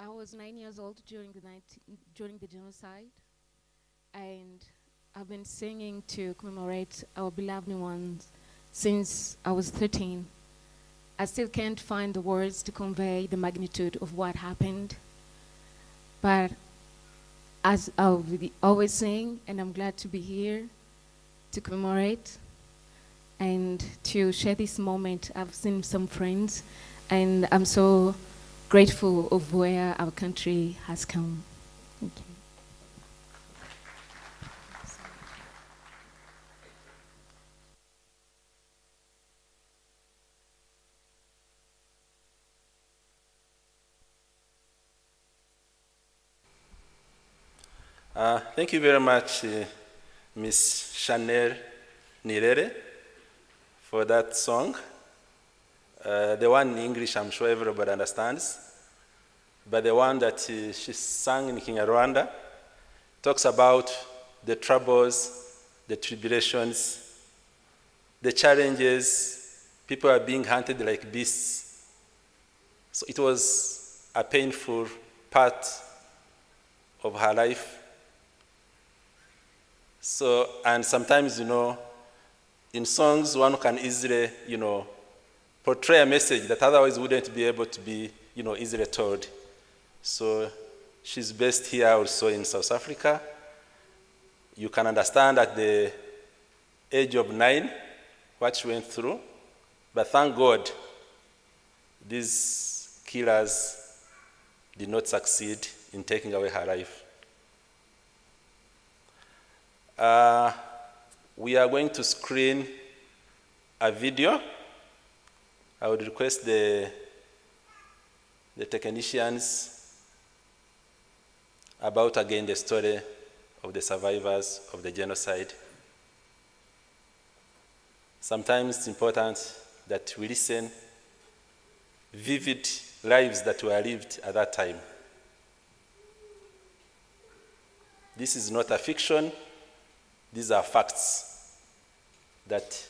I was 9 years old during the genocide, and I've been singing to commemorate our beloved ones since I was 13. I still can't find the words to convey the magnitude of what happened, but as I'll always sing, and I'm glad to be here to commemorate and to share this moment. I've seen some friends, and I'm so grateful of where our country has come. Thank you. Thank you very much, Miss Chanel Nirere, for that song. The one in English, I'm sure everybody understands, but the one that she sang in Kinyarwanda talks about the troubles, the tribulations, the challenges. People are being hunted like beasts. So it was a painful part of her life. So, and sometimes, in songs, one can easily, portray a message that otherwise wouldn't be able to be, easily told. So She's based here also in South Africa. You can understand at the age of 9 what she went through, but thank God these killers did not succeed in taking away her life. We are going to screen a video. I would request the technicians about again the story of the survivors of the genocide. Sometimes it's important that we listen vivid lives that were lived at that time. This is not a fiction. These are facts that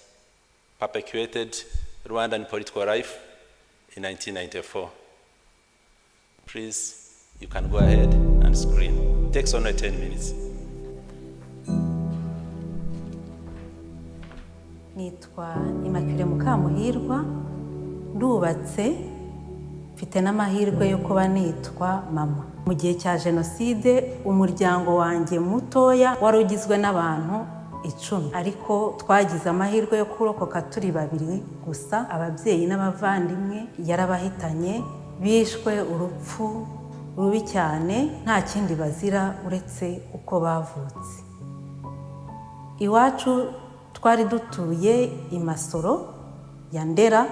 perpetuated Rwandan political life in 1994. Please, you can go ahead and screen. It takes only 10 minutes. Nitwa Immaculée Mukamuhirwa, ndubatse, mfite n'amahirwe yo kuba nitwa mama. Mu gihe cya jenoside umuryango wanjye mutoya wari ugizwe n'abantu 10, ariko twagize amahirwe yo kurokoka turi 2 gusa. Ababyeyi n'abavandimwe yarabahitanye, bishwe urupfu rubi cyane, nta kindi bazira uretse uko bavutse. Iwacu twari dutuye i Masoro ya Ndera,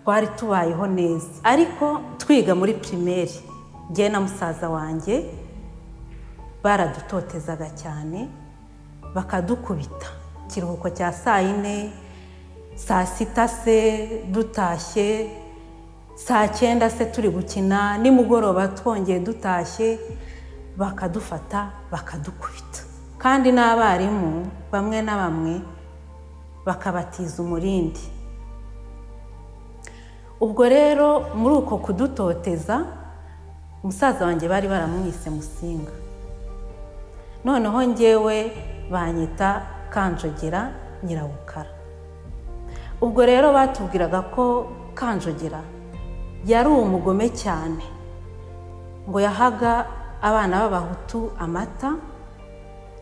twari tubayeho neza, ariko twiga muri primaire, njye na musaza wanjye baradutotezaga cyane, bakadukubita. Kiruhuko cya saa 4, saa 6 se dutashye, saa 9 se turi gukina, nimugoroba twongeye dutashye, bakadufata bakadukubita. Kandi n'abarimu bamwe na bamwe bakabatiza umurindi. Ubwo rero muri uko kudutoteza, musaza wanjye bari baramwise Musinga, noneho njyewe banyita Kanjogera Nyirabukara. Ubwo rero batubwiraga ko Kanjogera yari umugome cyane, ngo yahaga abana b'abahutu amata,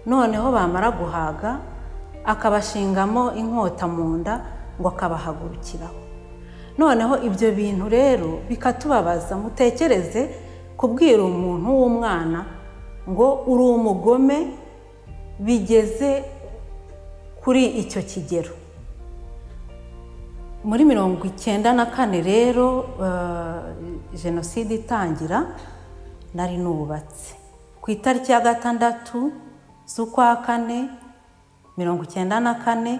noneho bamara guhaga akabashingamo inkota mu nda ngo akabahagurukiraho. Noneho ibyo bintu rero bikatubabaza. Mutekereze kubwira umuntu w'umwana ngo uri umugome, bigeze kuri icyo kigero. Muri 1994 rero jenoside itangira, nari nubatse. Ku itariki ya 6 z'ukwa 4 1994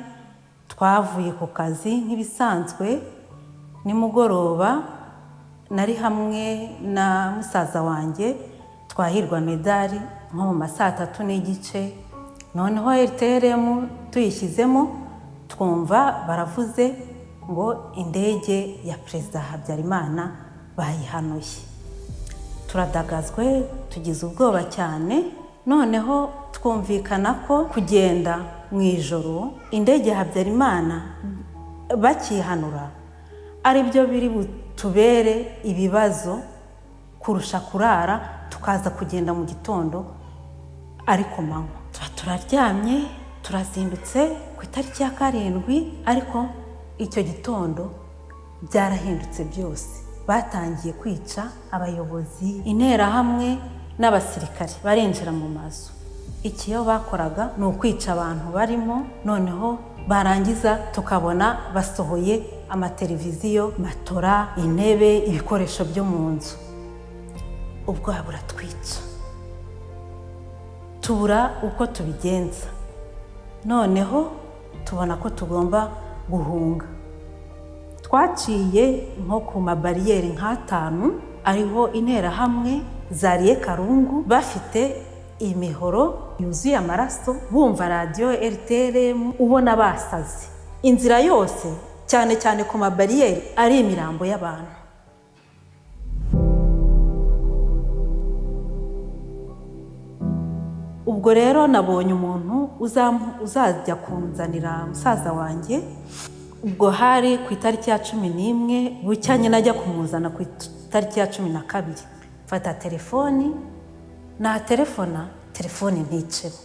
twavuye ku kazi nk'ibisanzwe. Nimugoroba nari hamwe na musaza wanjye, twahirwa medali nko mu saa 3:30. Noneho RTRM tuyishyizemo, twumva baravuze ngo indege ya Perezida Habyarimana bayihanuye. Turadagazwe, tugize ubwoba cyane. Noneho twumvikana ko kugenda mu ijoro indege ya Habyarimana bakihanura ari byo biri butubere ibibazo kurusha kurara tukaza kugenda mu gitondo ariko manywa. Turaryamye, turazindutse ku itariki ya 7, ariko icyo gitondo byarahindutse byose. Batangiye kwica abayobozi, interahamwe n'abasirikare barinjira mu mazu. Ikiyo bakoraga ni ukwica abantu barimo, noneho barangiza tukabona basohoye amateleviziyo, matora, intebe, ibikoresho byo mu nzu. Ubwo buratwica, tubura uko tubigenza. Noneho tubona ko tugomba guhunga. Twaciye nko ku mabariyeri nk'5 ariho interahamwe zariye Karungu, bafite imihoro yuzuye amaraso, bumva radio RTRM, ubona basaze. Inzira yose cyane cyane ku mabariyeri ari imirambo y'abantu. Ubwo rero nabonye umuntu uzajya kunzanira musaza wanjye. Ubwo hari ku itariki ya 11, bucyanye najya kumuzana ku itariki ya 12. Mfata telefoni na telefone nticemo,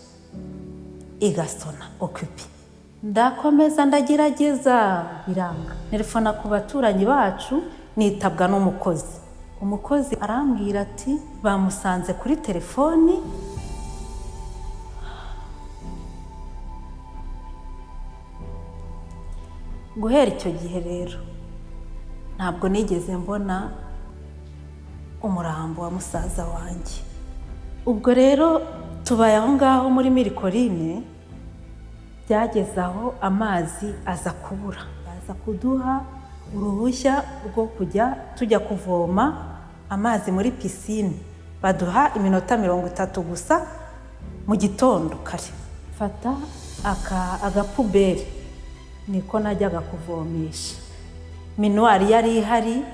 igasona occupé. Ndakomeza ndagerageza biranga. Telefona ku baturanyi bacu, nitabwa n'umukozi. Umukozi arambwira ati bamusanze kuri telefoni. Guhera icyo gihe rero ntabwo nigeze mbona umurambo wa musaza wanjye. Ubwo rero tubaye aho ngaho muri Mirikorine, byageze aho amazi aza kubura. Baza kuduha uruhushya rwo kujya tujya kuvoma amazi muri pisine. Baduha iminota 30 gusa mu gitondo kare. Fata agapuberi niko najyaga kuvomesha. Minuari yari ihari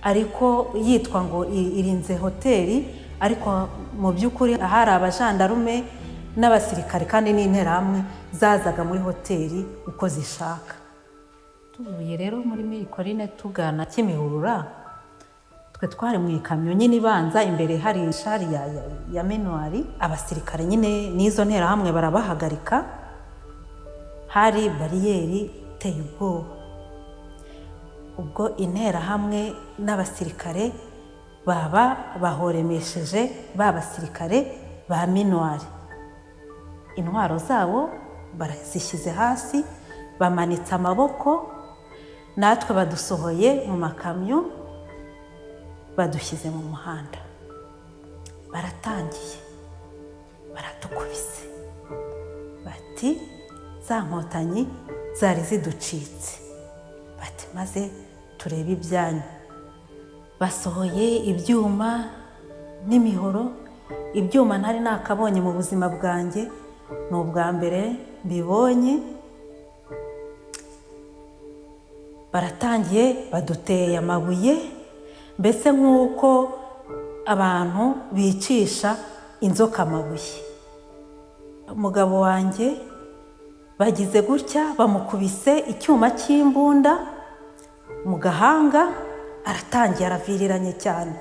ariko yitwa ngo irinze hoteli, ariko mu by'ukuri hari abajandarume n'abasirikare kandi n'interahamwe zazaga muri hoteli uko zishaka. Tuvuye rero muri Mirikorine tugana Kimihurura, twe twari mu ikamyo nyine ibanza, imbere hari shari ya Menuari. Abasirikare nyine n'izo nterahamwe barabahagarika, hari bariyeri iteye ubwoba. Ubwo interahamwe n'abasirikare baba bahoremesheje basirikare ba Menuari. Intwaro zabo barazishyize hasi, bamanitse amaboko, natwe badusohoye mu makamyo, badushyize mu muhanda. Baratangiye, baratukubise, bati za nkotanyi zari ziducitse, bati maze turebe ibyanyu. Basohoye ibyuma n'imihoro. Ibyuma ntari nakabonye mu buzima bwanjye, ni ubwa mbere mbibonye. Baratangiye baduteye amabuye, mbese nk'uko abantu bicisha inzoka amabuye. Umugabo wanjye bagize gutya, bamukubise icyuma cy'imbunda mu gahanga, aratangiye araviriranye cyane.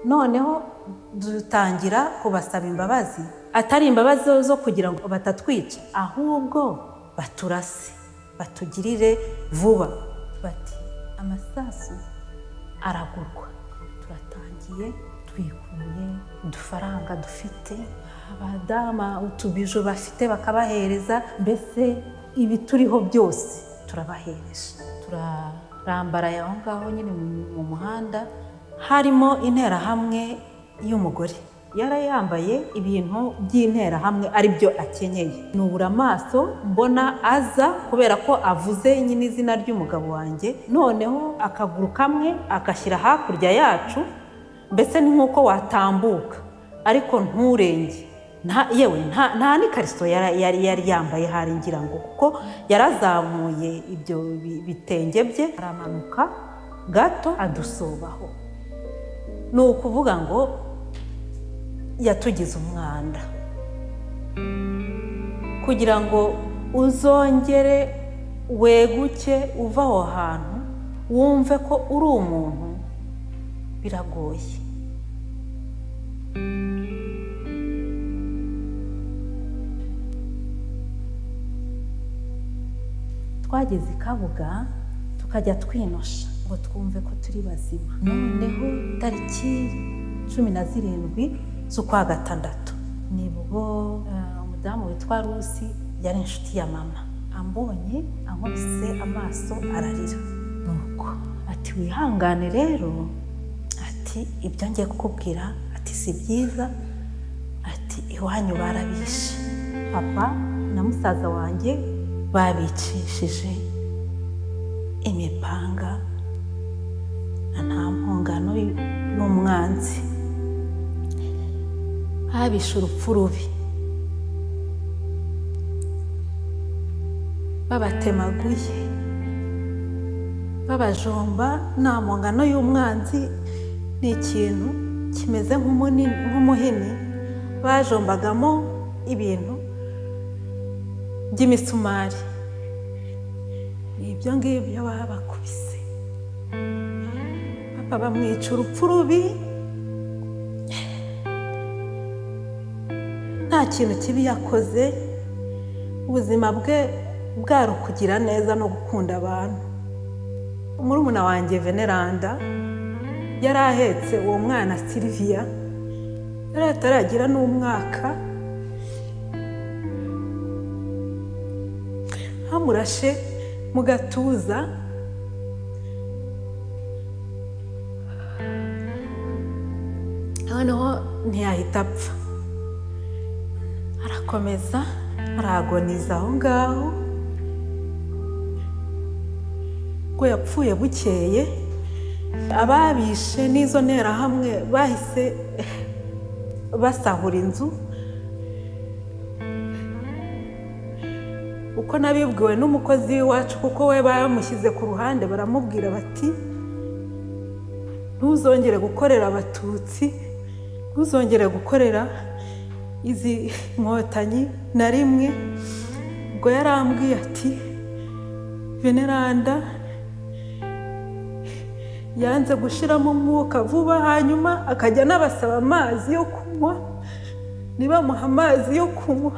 Noneho dutangira kubasaba imbabazi, atari imbabazi zo kugira ngo batatwica, ahubwo baturase, batugirire vuba. Bati amasasu aragurwa. Turatangiye twikuye udufaranga dufite, abadama utubijo bafite bakabahereza, mbese ibi turiho byose turabahereje. Turarambaraye aho ngaho nyine mu muhanda. Harimo interahamwe y'umugore, yari yambaye ibintu by'interahamwe ari byo akenyeye. Nubura amaso mbona aza, kubera ko avuze nyine izina ry'umugabo wanjye. Noneho akaguru kamwe agashyira hakurya yacu, mbese ni nk'uko watambuka ariko nturenge. Yewe nta n'ikariso yari yambaye hari ngira ngo, kuko yarazamuye ibyo bitenge bye, aramanuka gato adusobaho. Ni ukuvuga ngo yatugize umwanda. Kugira ngo uzongere weguke uva aho hantu wumve ko uri umuntu, biragoye. Twageze i Kabuga tukajya twinosha ngo twumve ko turi bazima. Noneho tariki 17 z'ukwa gatandatu nibwo umudamu witwa Rusi, yari inshuti ya mama, ambonye ankubise amaso ararira. Nuko ati wihangane rero, ati ibyo ngiye kukubwira ati si byiza, ati iwanyu barabishe. Papa na musaza wanjye babicishije imipanga, nta mpongano n'umwanzi. Habishe urupfu rubi, babatemaguye, babajomba. Nta mpongano y'umwanzi, ni ikintu kimeze nk'umuhini bajombagamo ibintu by'imisumari. Ibyo ngibyo babakubise. Papa bamwica urupfu rubi, nta kintu kibi yakoze, ubuzima bwe bwari ukugira neza no gukunda abantu. Murumuna wanjye Veneranda yari ahetse uwo mwana Sylvia, yari ataragira n'umwaka, hamurashe mu gatuza, noneho ntiyahita apfa, arakomeza aragoniza aho ngaho. Ubwo yapfuye bukeye, ababishe n'izo nterahamwe bahise basahura inzu. Uko nabibwiwe n'umukozi w'iwacu, kuko we bamushyize ku ruhande, baramubwira bati ntuzongere gukorera abatutsi, ntuzongere gukorera izi nkotanyi na rimwe. Ubwo yarambwiye ati Veneranda yanze gushiramo umwuka vuba, hanyuma akajya n'abasaba amazi yo kunywa, nibamuha amazi yo kunywa.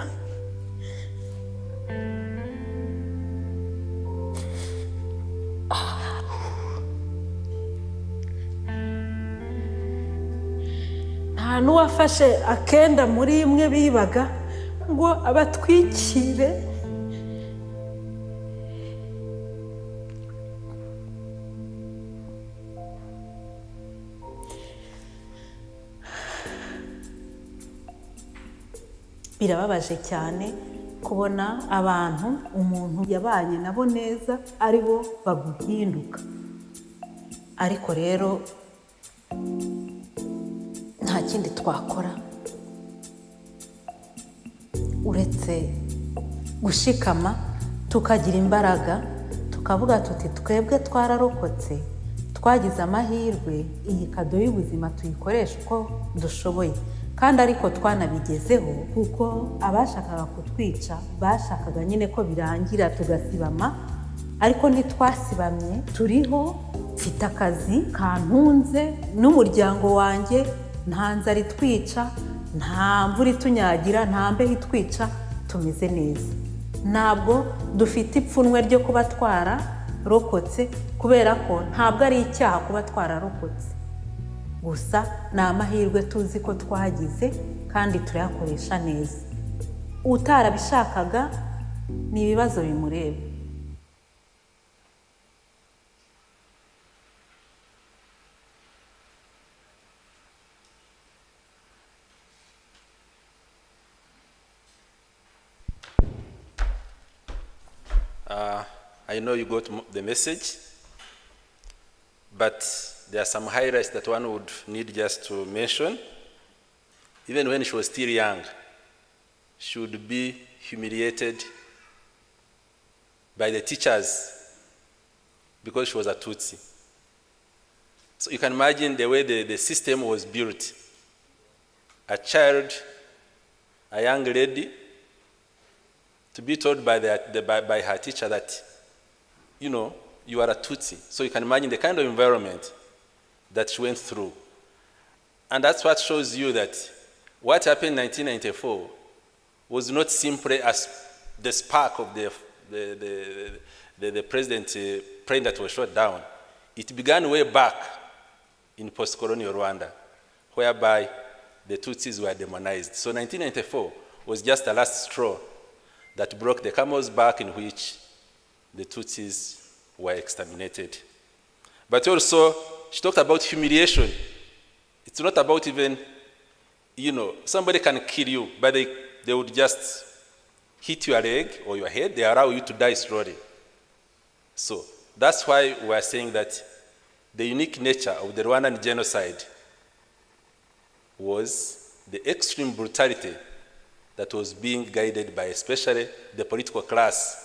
Nta n'uwafashe akenda muri imwe bibaga ngo abatwikire. Birababaje cyane kubona abantu umuntu yabanye nabo neza ari bo baguhinduka. Ariko rero nta kindi twakora uretse gushikama, tukagira imbaraga, tukavuga tuti twebwe twararokotse, twagize amahirwe, iyi kado y'ubuzima tuyikoresha uko dushoboye. Kandi ariko twanabigezeho, kuko abashakaga kutwica bashakaga nyine ko birangira tugasibama, ariko ntitwasibamye, turiho, mfite akazi kantunze n'umuryango wanjye, nta nzara itwica, nta mvura itunyagira, nta mbeho itwica, tumeze neza. Ntabwo dufite ipfunwe ryo kuba twararokotse, kubera ko ntabwo ari icyaha kuba twararokotse. Gusa ni amahirwe tuzi ko twagize kandi turayakoresha neza. Utarabishakaga ni ibibazo bimureba. I know you got the message, but there are some highlights that one would need just to mention. Even when she was still young, she would be humiliated by the teachers because she was a Tutsi. So you can imagine the way the system was built. A child, a young lady, to be told by her teacher that, you know, you are a Tutsi. So you can imagine the kind of environment that she went through. And that's what shows you that what happened in 1994 was not simply as the spark of the president plane that was shot down. It began way back in post-colonial Rwanda, whereby the Tutsis were demonized. So 1994 was just the last straw that broke the camel's back in which the Tutsis were exterminated. But also, she talked about humiliation. It's not about even, you know, somebody can kill you, but they would just hit your leg or your head. They allow you to die slowly. So that's why we are saying that the unique nature of the Rwandan genocide was the extreme brutality that was being guided by especially the political class.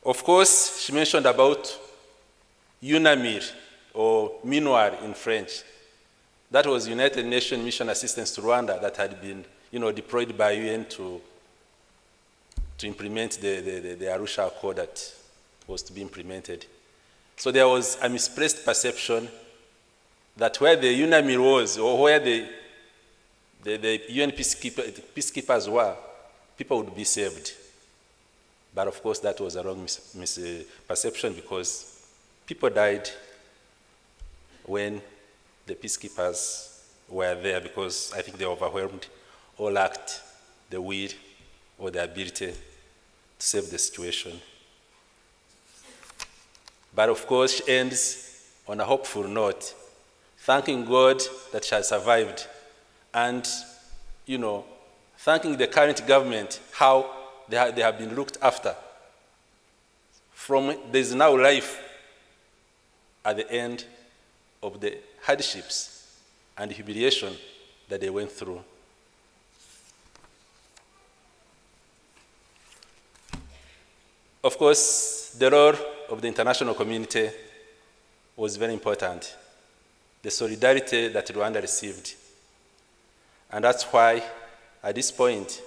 Of course, she mentioned about UNAMIR, or MINUAR in French. That was United Nations Mission Assistance to Rwanda that had been, you know, deployed by UN to implement the Arusha Accord that was to be implemented. So there was a misplaced perception that where the UNAMIR was, or where the the UN peacekeepers were, people would be saved. But of course, that was a wrong misperception because people died when the peacekeepers were there because I think they were overwhelmed or lacked the will or the ability to save the situation. But of course, she ends on a hopeful note, thanking God that she has survived and, thanking the current government how they have been looked after. There's now life at the end of the hardships and humiliation that they went through. Of course, the role of the international community was very important. The solidarity that Rwanda received. And that's why, at this point,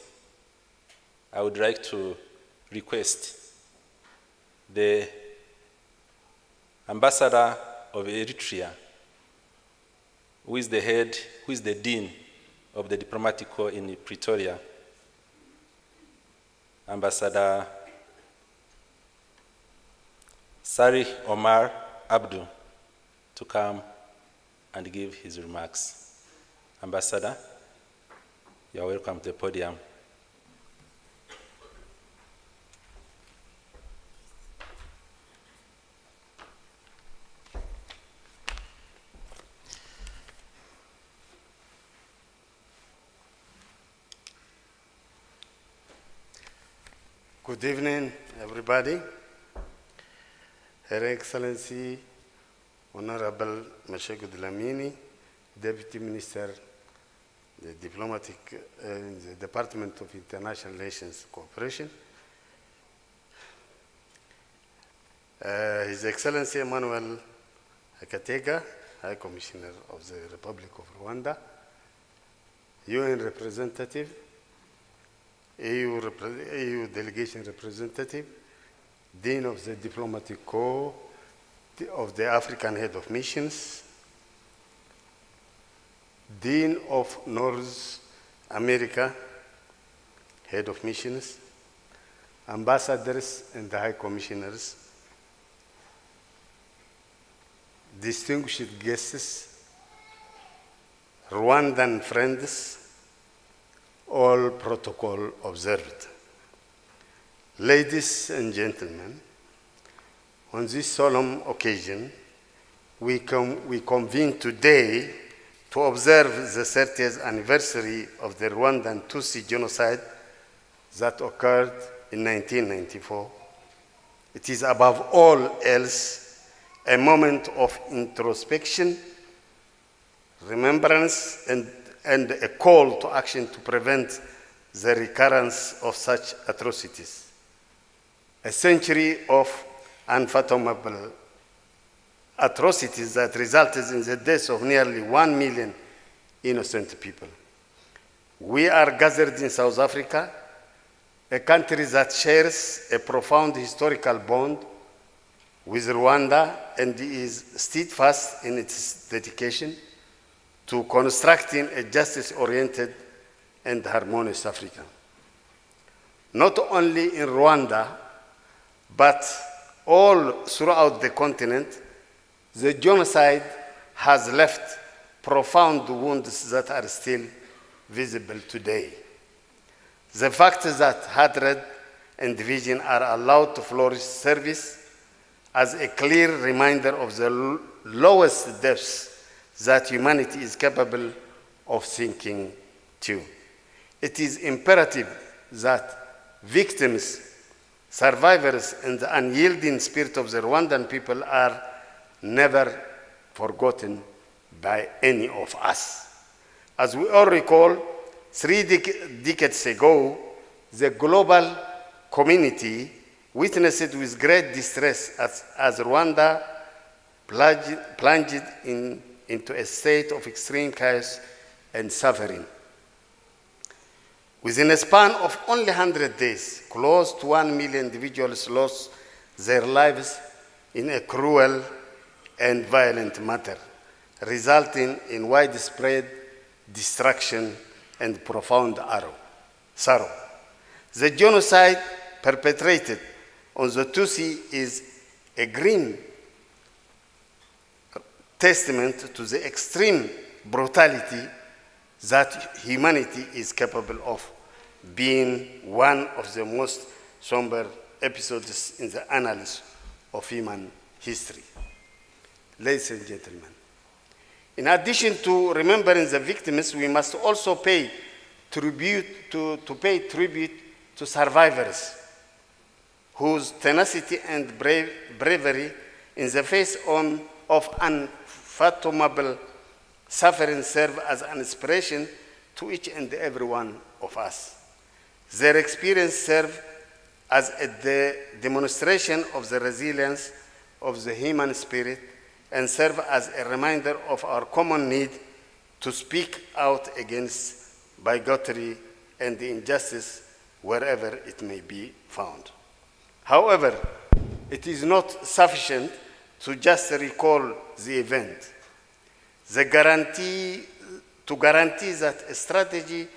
I would like to request the ambassador of Eritrea, who is the dean of the diplomatic corps in Pretoria, Ambassador Sari Omar Abdu, to come and give his remarks. Ambassador, you are welcome to the podium. Good evening, everybody. Her Excellency, Honorable Meshego Dlamini, Deputy Minister, the the Department of International Relations Cooperation, His Excellency Emmanuel Hategeka, High Commissioner of the Republic of Rwanda, UN representative, EU delegation representative, Dean of the Diplomatic Corps of the African Head of Missions, Dean of North America, Head of Missions, ambassadors and the High Commissioners, distinguished guests, Rwandan friends, all protocol observed. Ladies and gentlemen, on this solemn occasion, we convene today to observe the 30th anniversary of the Rwandan Tutsi genocide that occurred in 1994. It is above all else a moment of introspection, remembrance, and a call to action to prevent the recurrence of such atrocities. A century of unfathomable atrocities that resulted in the deaths of nearly 1 million innocent people. We are gathered in South Africa, a country that shares a profound historical bond with Rwanda and is steadfast in its dedication to constructing a justice-oriented and harmonious Africa. Not only in Rwanda, but all throughout the continent, the genocide has left profound wounds that are still visible today. The fact that hatred and division are allowed to flourish serves as a clear reminder of the lowest depths that humanity is capable of sinking to. It is imperative that victims, survivors, and the unyielding spirit of the Rwandan people are never forgotten by any of us. As we all recall, 3 decades ago, the global community witnessed with great distress as Rwanda plunged into a state of extreme chaos and suffering. Within a span of only 100 days, close to 1 million individuals lost their lives in a cruel and violent manner, resulting in widespread destruction and profound sorrow. The genocide perpetrated on the Tutsi is a grim testament to the extreme brutality that humanity is capable of, being one of the most somber episodes in the annals of human history. Ladies and gentlemen, in addition to remembering the victims, we must also pay tribute to survivors whose tenacity and bravery in the face of unfathomable suffering serve as an inspiration to each and every one of us. Their experience serves as a demonstration of the resilience of the human spirit and serve as a reminder of our common need to speak out against bigotry and injustice wherever it may be found. However, it is not sufficient to just recall the event. To guarantee that a strategy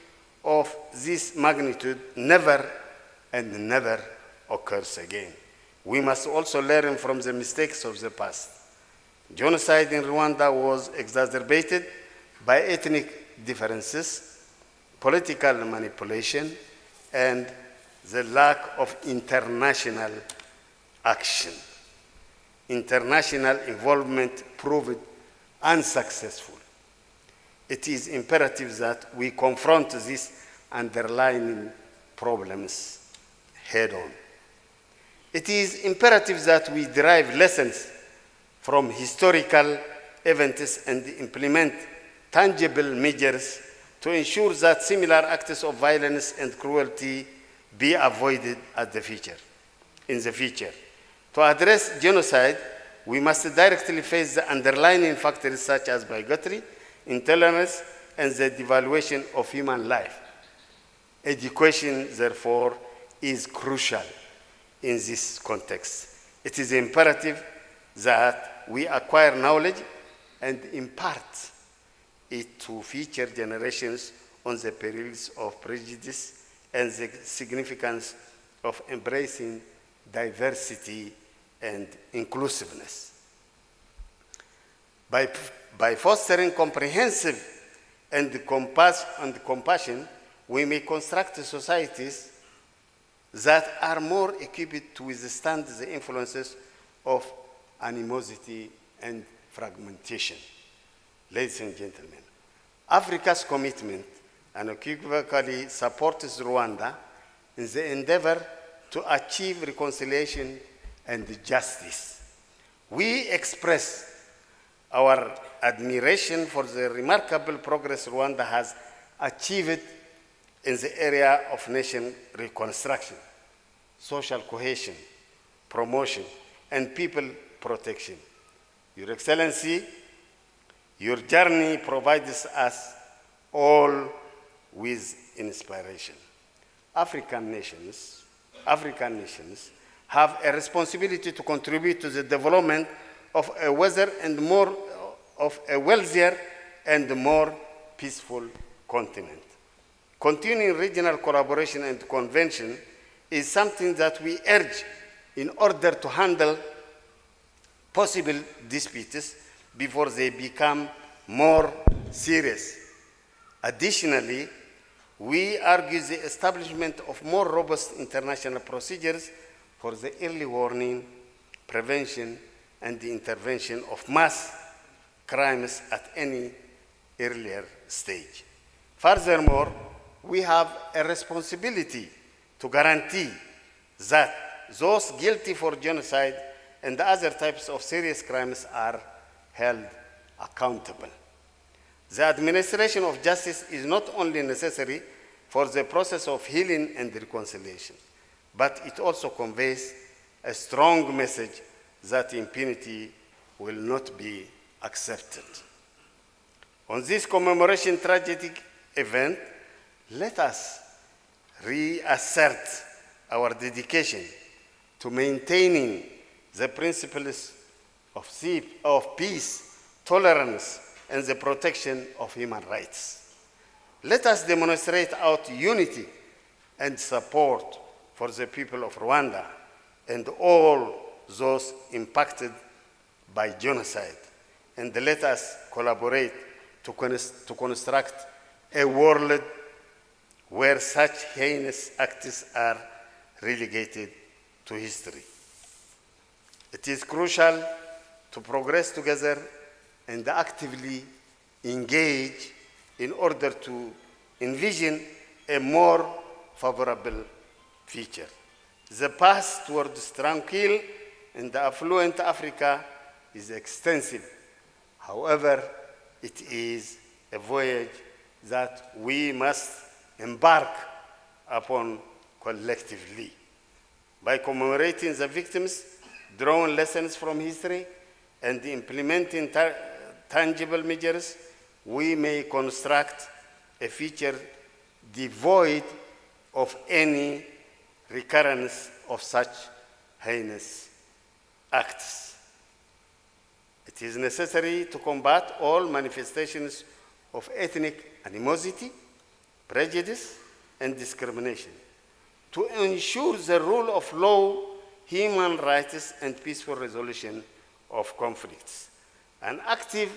of this magnitude never occurs again. We must also learn from the mistakes of the past. Genocide in Rwanda was exacerbated by ethnic differences, political manipulation, and the lack of international action. International involvement proved unsuccessful. It is imperative that we confront these underlying problems head-on. It is imperative that we derive lessons from historical events and implement tangible measures to ensure that similar acts of violence and cruelty be avoided in the future. To address genocide, we must directly face the underlying factors such as bigotry, intolerance, and the devaluation of human life. Education, therefore, is crucial in this context. It is imperative that we acquire knowledge and impart it to future generations on the perils of prejudice and the significance of embracing diversity and inclusiveness. By fostering comprehensive and compassion, we may construct societies that are more equipped to withstand the influences of animosity and fragmentation. Ladies and gentlemen, Africa's commitment unequivocally supports Rwanda in the endeavor to achieve reconciliation and justice. We express our admiration for the remarkable progress Rwanda has achieved in the area of nation reconstruction, social cohesion, promotion, and people protection. Your Excellency, your journey provides us all with inspiration. African nations have a responsibility to contribute to the development of a wealthier and more peaceful continent. Continuing regional collaboration and convention is something that we urge in order to handle possible disputes before they become more serious. Additionally, we argue the establishment of more robust international procedures for the early warning, prevention, and the intervention of mass crimes at any earlier stage. Furthermore, we have a responsibility to guarantee that those guilty for genocide and other types of serious crimes are held accountable. The administration of justice is not only necessary for the process of healing and reconciliation, but it also conveys a strong message that impunity will not be accepted. On this commemoration tragic event, let us reassert our dedication to maintaining the principles of peace, tolerance, and the protection of human rights. Let us demonstrate our unity and support for the people of Rwanda and all those impacted by genocide. And let us collaborate to construct a world where such heinous acts are relegated to history. It is crucial to progress together and actively engage in order to envision a more favorable future. The path towards tranquil and affluent Africa is extensive. However, it is a voyage that we must embark upon collectively. By commemorating the victims, drawing lessons from history, and implementing tangible measures, we may construct a future devoid of any recurrence of such heinous acts. It is necessary to combat all manifestations of ethnic animosity, prejudice, and discrimination, to ensure the rule of law, human rights, and peaceful resolution of conflicts. An active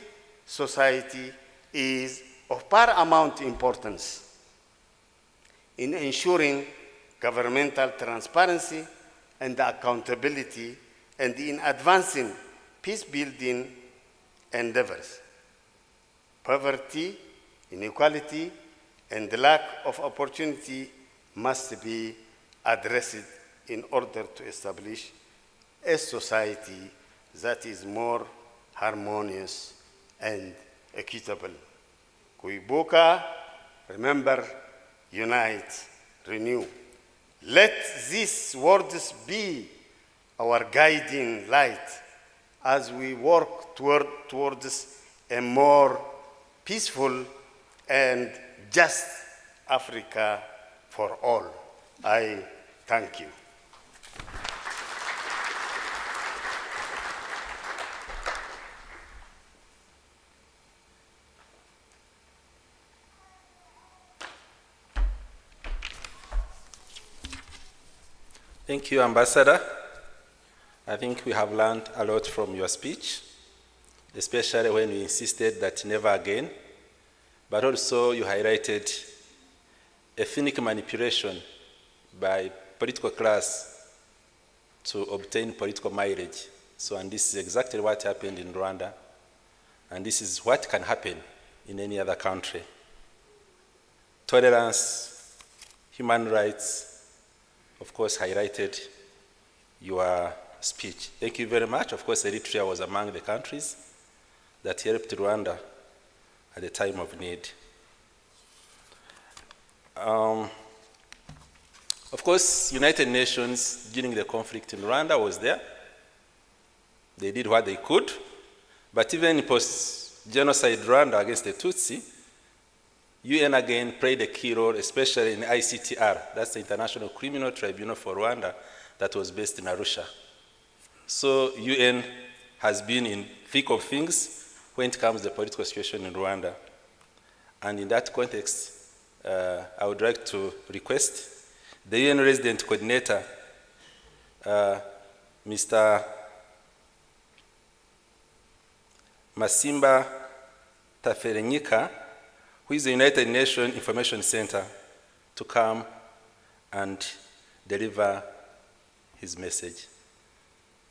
society is of paramount importance in ensuring governmental transparency and accountability, and in advancing peace-building endeavors. Poverty, inequality, and the lack of opportunity must be addressed in order to establish a society that is more harmonious and equitable. Kwibuka, remember, unite, renew. Let these words be our guiding light as we work towards a more peaceful and just Africa for all. I thank you. Thank you, Ambassador. I think we have learned a lot from your speech, especially when you insisted that never again, but also you highlighted ethnic manipulation by political class to obtain political mileage. So, and this is exactly what happened in Rwanda, and this is what can happen in any other country. Tolerance, human rights, of course, highlighted your speech. Thank you very much. Of course, Eritrea was among the countries that helped Rwanda at the time of need. Of course, United Nations during the conflict in Rwanda was there. They did what they could, but even in post-genocide Rwanda against the Tutsi, UN again played a key role, especially in ICTR, that's the International Criminal Tribunal for Rwanda, that was based in Arusha. So UN has been in thick of things when it comes to the political situation in Rwanda. And in that context, I would like to request the UN Resident Coordinator, Mr. Masimba Taferenyika, who is the United Nations Information Center, to come and deliver his message.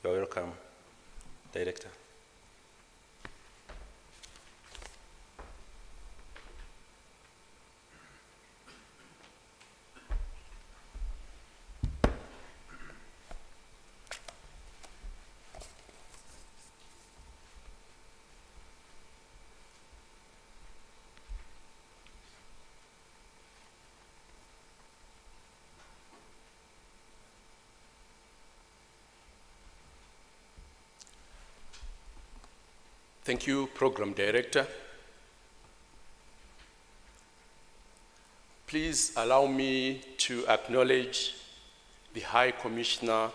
You're welcome, Director. Thank you, Program Director. Please allow me to acknowledge the High Commissioner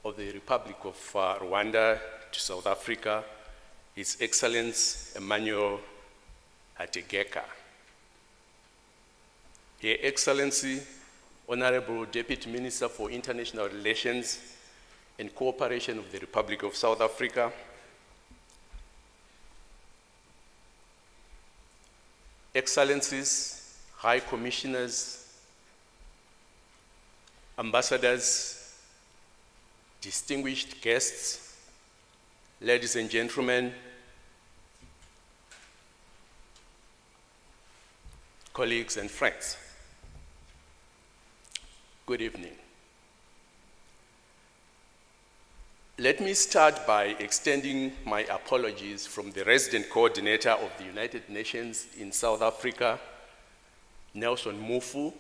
of the Republic of Rwanda to South Africa, His Excellency Emmanuel Hategeka. Her Excellency, Honorable Deputy Minister for International Relations and Cooperation of the Republic of South Africa, Excellencies, High Commissioners, Ambassadors, distinguished guests, ladies and gentlemen, colleagues and friends, good evening. Let me start by extending my apologies from the resident coordinator of the United Nations in South Africa, Nelson Mufu,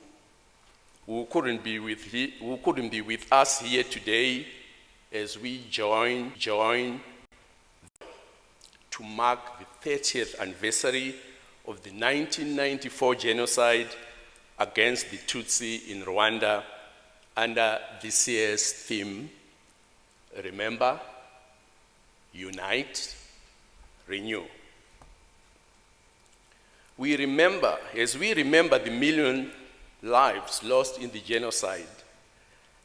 who couldn't be with us here today as we join to mark the 30th anniversary of the 1994 genocide against the Tutsi in Rwanda under this year's theme, Remember, Unite, Renew. As we remember the million lives lost in the genocide,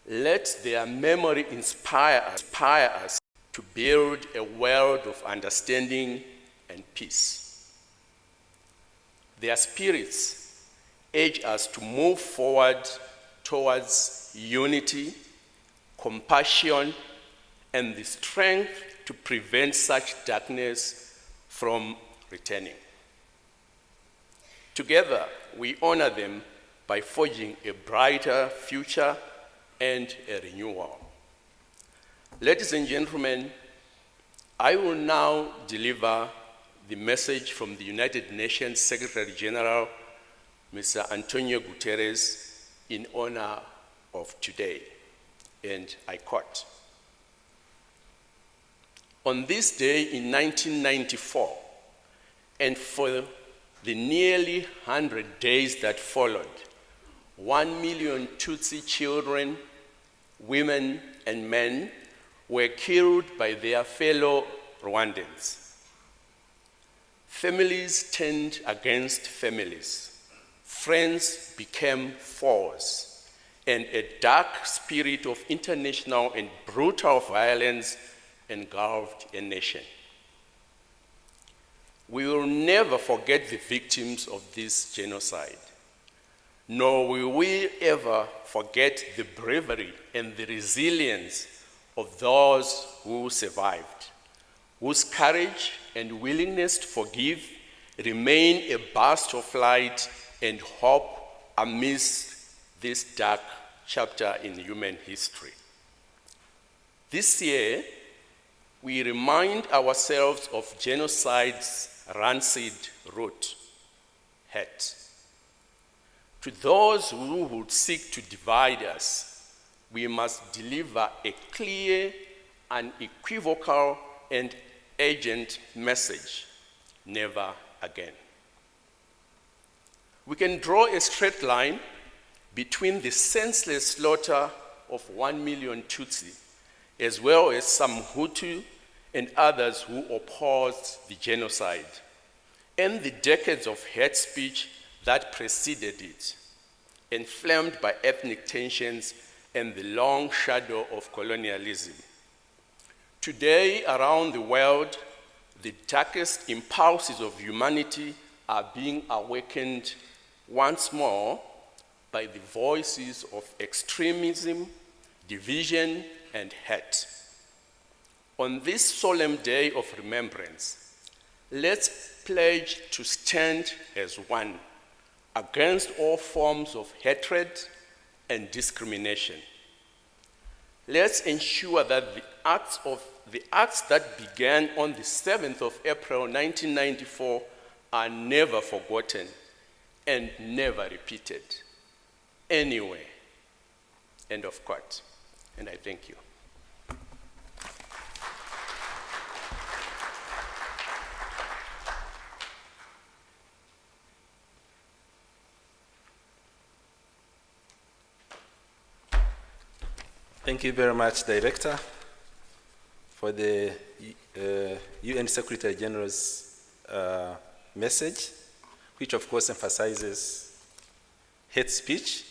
let their memory inspire us to build a world of understanding and peace. Their spirits urge us to move forward towards unity, compassion, and the strength to prevent such darkness from returning. Together, we honor them by forging a brighter future and a renewal. Ladies and gentlemen, I will now deliver the message from the United Nations Secretary General, Mr. Antonio Guterres, in honor of today, and I quote, "On this day in 1994, and for the nearly 100 days that followed, 1 million Tutsi children, women, and men were killed by their fellow Rwandans. Families turned against families, friends became foes, and a dark spirit of international and brutal violence engulfed a nation. We will never forget the victims of this genocide, nor will we ever forget the bravery and the resilience of those who survived, whose courage and willingness to forgive remain a burst of light and hope amidst this dark chapter in human history. This year, we remind ourselves of genocide's rancid root, hate. To those who would seek to divide us, we must deliver a clear, unequivocal, and urgent message: never again. We can draw a straight line between the senseless slaughter of 1 million Tutsi, as well as some Hutu and others who opposed the genocide, and the decades of hate speech that preceded it, inflamed by ethnic tensions and the long shadow of colonialism. Today, around the world, the darkest impulses of humanity are being awakened once more by the voices of extremism, division, and hate. On this solemn day of remembrance, let's pledge to stand as one against all forms of hatred and discrimination. Let's ensure that the acts that began on the 7th of April 1994 are never forgotten and never repeated anywhere. End of quote. And I thank you. Thank you very much, Director, for the UN Secretary General's message, which of course emphasizes hate speech,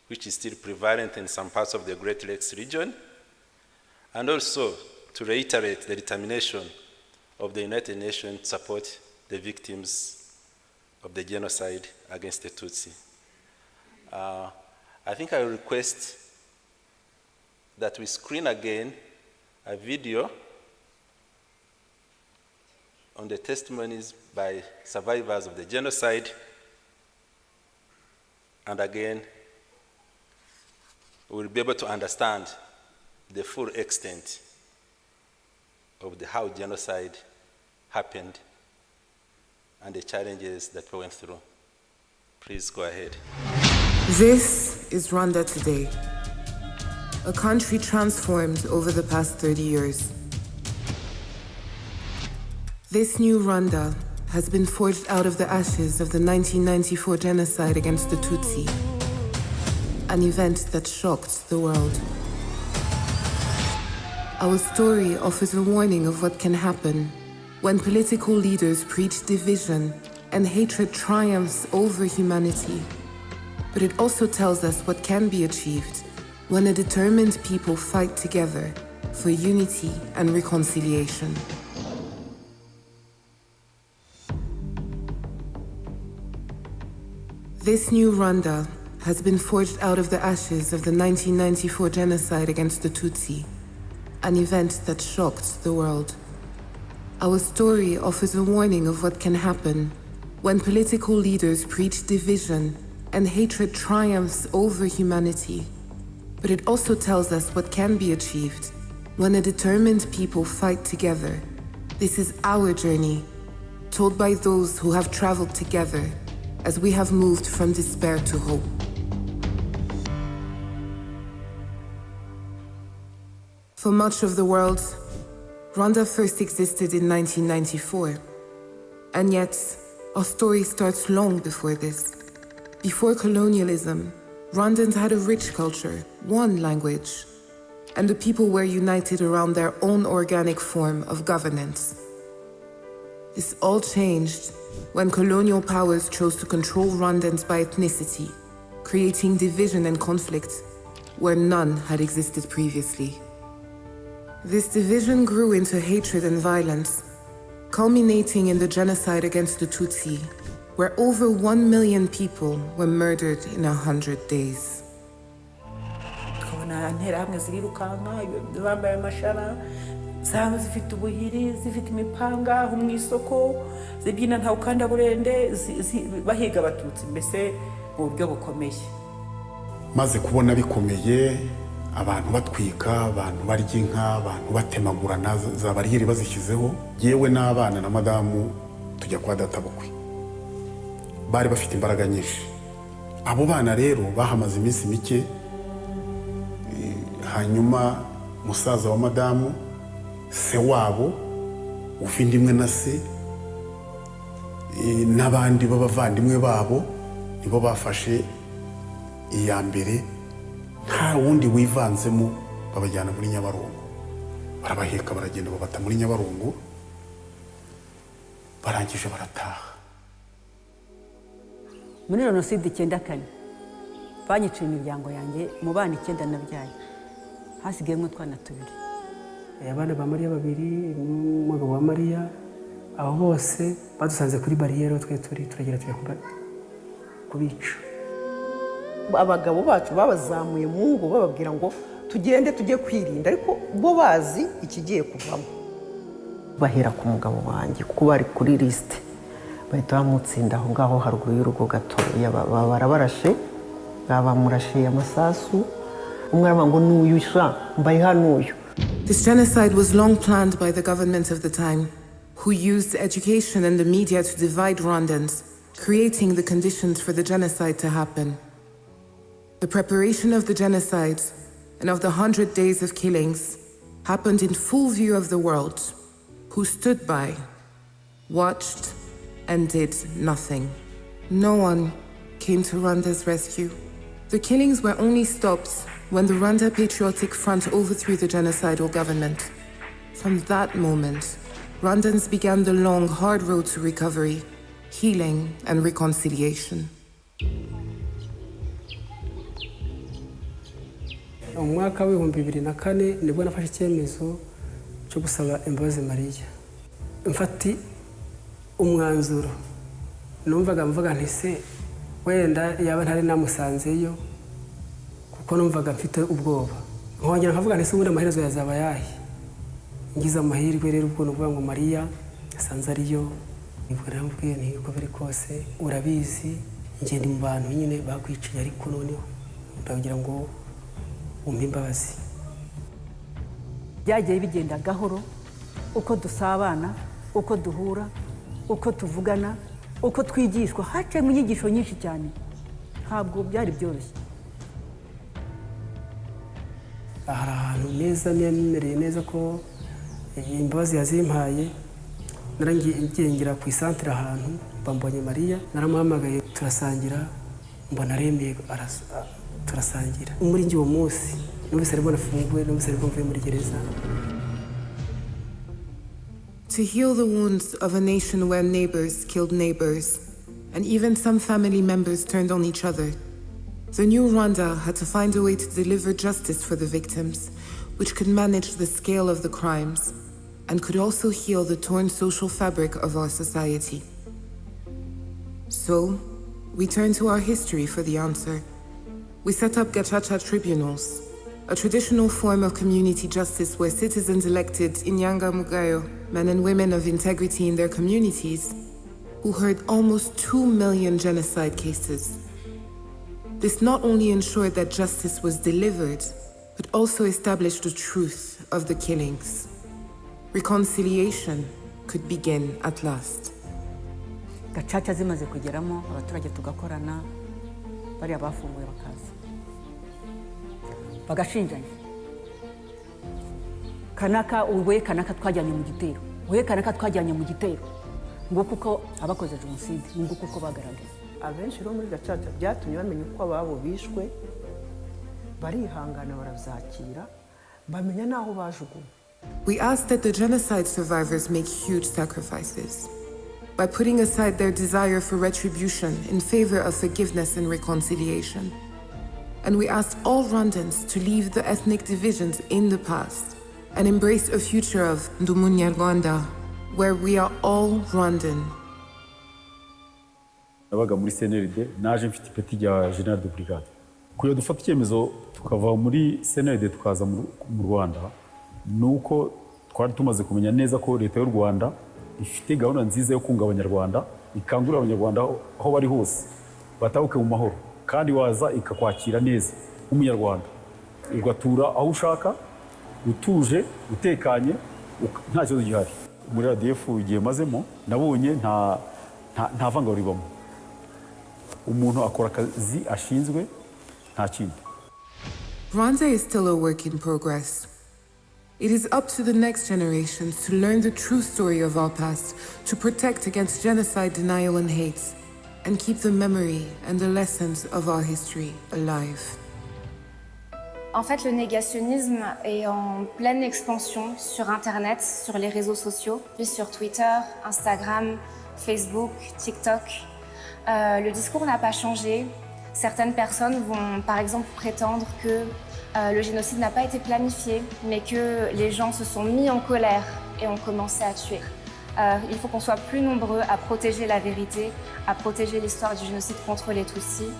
which is still prevalent in some parts of the Great Lakes region, and also to reiterate the determination of the United Nations to support the victims of the genocide against the Tutsi. I think I will request that we screen again a video on the testimonies by survivors of the genocide, and again, we will be able to understand the full extent of how genocide happened and the challenges that we went through. Please go ahead. This is Rwanda today, a country transformed over the past 30 years. This new Rwanda has been forged out of the ashes of the 1994 genocide against the Tutsi, an event that shocked the world. Our story offers a warning of what can happen when political leaders preach division and hatred triumphs over humanity. But it also tells us what can be achieved when a determined people fight together for unity and reconciliation. This new Rwanda has been forged out of the ashes of the 1994 genocide against the Tutsi, an event that shocked the world. Our story offers a warning of what can happen when political leaders preach division and hatred triumphs over humanity. But it also tells us what can be achieved when a determined people fight together. This is our journey, told by those who have traveled together as we have moved from despair to hope. For much of the world, Rwanda first existed in 1994. And yet, our story starts long before this. Before colonialism, Rwandans had a rich culture, one language, and the people were united around their own organic form of governance. This all changed when colonial powers chose to control Rwandans by ethnicity, creating division and conflict where none had existed previously. This division grew into hatred and violence, culminating in the genocide against the Tutsi, where over 1 million people were murdered in 100 days. tukabona interahamwe zirirukanka bambaye amashara zaba zifite ubuhiri zifite imipanga aho mu isoko zibyina nta ukanda burende bahiga abatutsi mbese mu buryo bukomeye. Maze kubona bikomeye, abantu batwika, abantu barya inka, abantu batemagurana za bariyeri bazishyizeho, yewe n'abana na madamu tujya kwa databukwe. Bari bafite imbaraga nyinshi. Abo bana rero bahamaze iminsi mike, hanyuma musaza wa madamu, se wabo, uvindimwe na se, n'abandi b'abavandimwe babo, nibo bafashe iya mbere, nta wundi wivanzemo, babajyana muri Nyabarongo. Barabaheka baragenda babata muri Nyabarongo, barangije barataha. Muri jenoside 94 banyiciye imiryango yanjye mu bana 9 nabyaye, hasigayemo utwana 2. Abana ba Mariya 2 n'umugabo wa Mariya, abo bose badusanze kuri bariyeri twe turagera kubica. Abagabo bacu babazamuye mu ngo bababwira ngo tugende tujye kwirinda, ariko bo bazi ikigiye kuvamo. Bahera ku mugabo wanjye kuko bari kuri liste, bahita bamutsinda aho ngaho haruguru y'urugo gatoya, barabarashe, babamurashe amasasu, umwe aravuga ngo n'uyu sha mbaye hanuyu. This genocide was long planned by the government of the time, who used education and the media to divide Rwandans, creating the conditions for the genocide to happen. The preparation of the genocide and of the 100 days of killings happened in full view of the world, who stood by, watched, and did nothing. No one came to Rwanda's rescue. The killings were only stopped when the Rwanda Patriotic Front overthrew the genocidal government. From that moment, Rwandans began the long, hard road to recovery, healing, and reconciliation. mu mwaka w'ibihumbi 2004 nibwo nafashe icyemezo cyo gusaba imbabazi Mariya. Mfati umwanzuro numvaga mvuga nti se wenda yaba ntari namusanzeyo kuko numvaga mfite ubwoba. Nkongera nkavuga nti se ubundi amaherezo yazaba yahe. Ngize amahirwe rero ubwo nuvuga ngo Mariya asanze ariyo. Nibwo namubwiye nti uko biri kose urabizi ngende mu bantu nyine bakwiciye ariko noneho ndagira ngo umpe imbabazi. Byagiye bigenda gahoro uko dusabana, uko duhura, uko tuvugana, uko twigishwa, haciye mu nyigisho nyinshi cyane. Ntabwo byari byoroshye. Hari ahantu neza nemereye neza ko imbabazi yazimpaye. Narangiye ngira ku isantere ahantu mbambonye Mariya, naramuhamagaye turasangira, mbona aremeye turasangira. Muri njye uwo munsi numvise aribwo nafunguwe, numvise aribwo mvuye muri gereza. To heal the wounds of a nation where neighbors killed neighbors, and even some family members turned on each other, the new Rwanda had to find a way to deliver justice for the victims, which could manage the scale of the crimes, and could also heal the torn social fabric of our society. So, we turn to our history for the answer. We set up Gacaca tribunals, a traditional form of community justice where citizens elected Inyanga Mugayo, men and women of integrity in their communities, who heard almost 2 million genocide cases. This not only ensured that justice was delivered, but also established the truth of the killings. Reconciliation could begin at last. Gacaca zimaze kugeramo abaturage tugakorana, bariya bafunguye bakaza bagashinjanya. Kanaka uwe kanaka twajyanye mu gitero, uwe kanaka twajyanye mu gitero, ngo kuko abakoze jenoside, ngo kuko bagaragaye. Abenshi rero muri Gacaca byatumye bamenya uko ababo bishwe, barihangana barabyakira, bamenya naho bajugunywe. We asked that the genocide survivors make huge sacrifices by putting aside their desire for retribution in favor of forgiveness and reconciliation. And we asked all Rwandans to leave the ethnic divisions in the past and embrace a future of Ndumunyarwanda, where we are all Rwandan. Nabaga muri CNLD, naje mfite ipeti rya General de Brigade. Kuyo dufata icyemezo tukava muri CNLD tukaza mu Rwanda, nuko twari tumaze kumenya neza ko leta y'u Rwanda ifite gahunda nziza yo kunga abanyarwanda, ikangurira abanyarwanda aho bari hose batahuke mu mahoro, kandi waza ikakwakira neza nk'umunyarwanda, ugatura aho ushaka utuje utekanye nta kibazo gihari. Muri RDF igihe mazemo nabonye nta vanga ribamo, umuntu akora akazi ashinzwe nta kindi. Rwanda is still a work in progress. It is up to the next generations to learn the true story of our past, to protect against genocide, denial, and hate, and keep the memory and the lessons of our history alive. En fait, le négationnisme est en pleine expansion sur Internet, sur les réseaux sociaux, puis sur Twitter, Instagram, Facebook, TikTok. Le discours n'a pas changé. Certaines personnes vont par exemple prétendre que le génocide n'a pas été planifié, mais que les gens se sont mis en colère et ont commencé à tuer. Il faut qu'on soit plus nombreux à protéger la vérité, à protéger l'histoire du génocide contre les Tutsis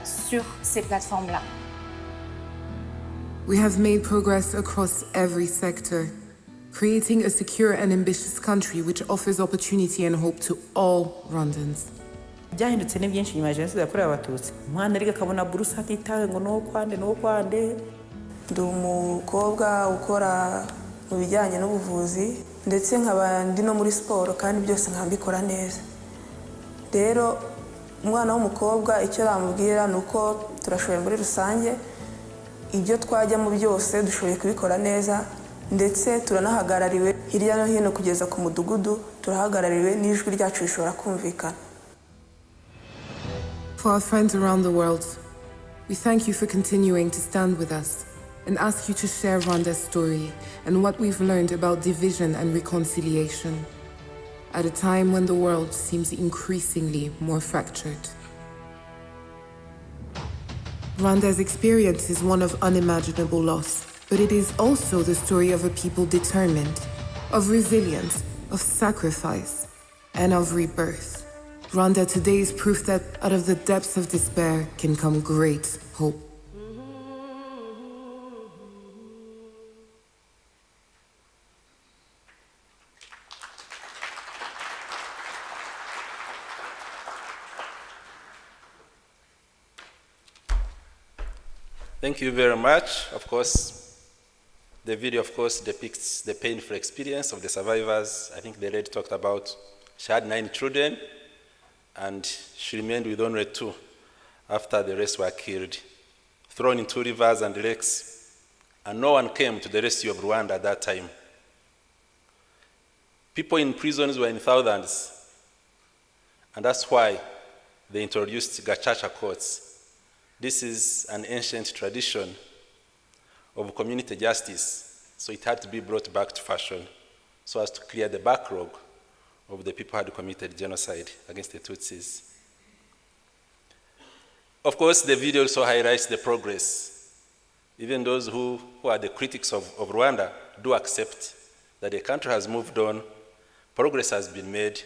sur ces plateformes-là. We have made progress across every sector, creating a secure and ambitious country which offers opportunity and hope to all Rwandans. Byahindutse ni byinshi nyuma ya jenoside yakorewe abatutsi. Umwana ariko akabona buruse atitawe ngo no kwande. Ndi umukobwa ukora mu bijyanye n'ubuvuzi ndetse nkaba ndi no muri siporo kandi byose nkambikora neza. Rero umwana w'umukobwa icyo ramubwira nuko turashoboye muri rusange, ibyo twajyamo byose dushoboye kubikora neza, ndetse turanahagarariwe hirya no hino kugeza ku mudugudu, turahagarariwe n'ijwi ryacu rishobora kumvikana. For our friends around the world, we thank you for continuing to stand with us and ask you to share Rwanda's story and what we've learned about division and reconciliation at a time when the world seems increasingly more fractured. Rwanda's experience is one of unimaginable loss, but it is also the story of a people determined, of resilience, of sacrifice, and of rebirth. Rwanda today is proof that out of the depths of despair can come great hope. Thank you very much. Of course, the video, of course, depicts the painful experience of the survivors. I think the lady talked about she had 9 children, and she remained with only 2 after the rest were killed, thrown into rivers and lakes, and no one came to the rescue of Rwanda at that time. People in prisons were in thousands, and that's why they introduced gacaca courts. This is an ancient tradition of community justice, so it had to be brought back to fashion so as to clear the backlog of the people who had committed genocide against the Tutsis. Of course, the video also highlights the progress. Even those who are the critics of Rwanda do accept that the country has moved on, progress has been made,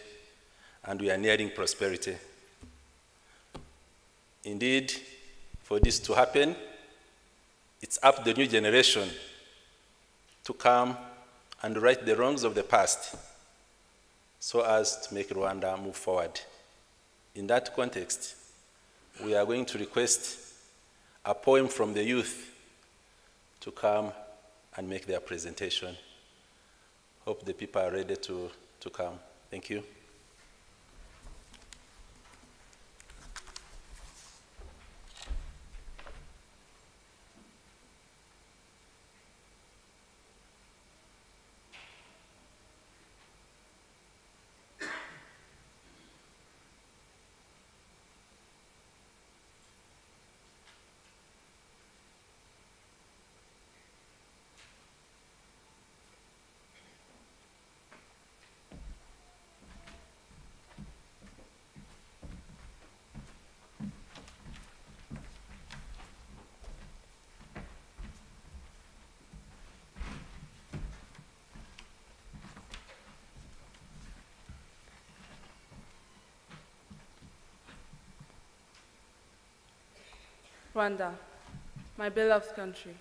and we are nearing prosperity. Indeed, for this to happen, it's up to the new generation to come and right the wrongs of the past so as to make Rwanda move forward. In that context, we are going to request a poem from the youth to come and make their presentation. Hope the people are ready to come. Thank you. Rwanda, my beloved country.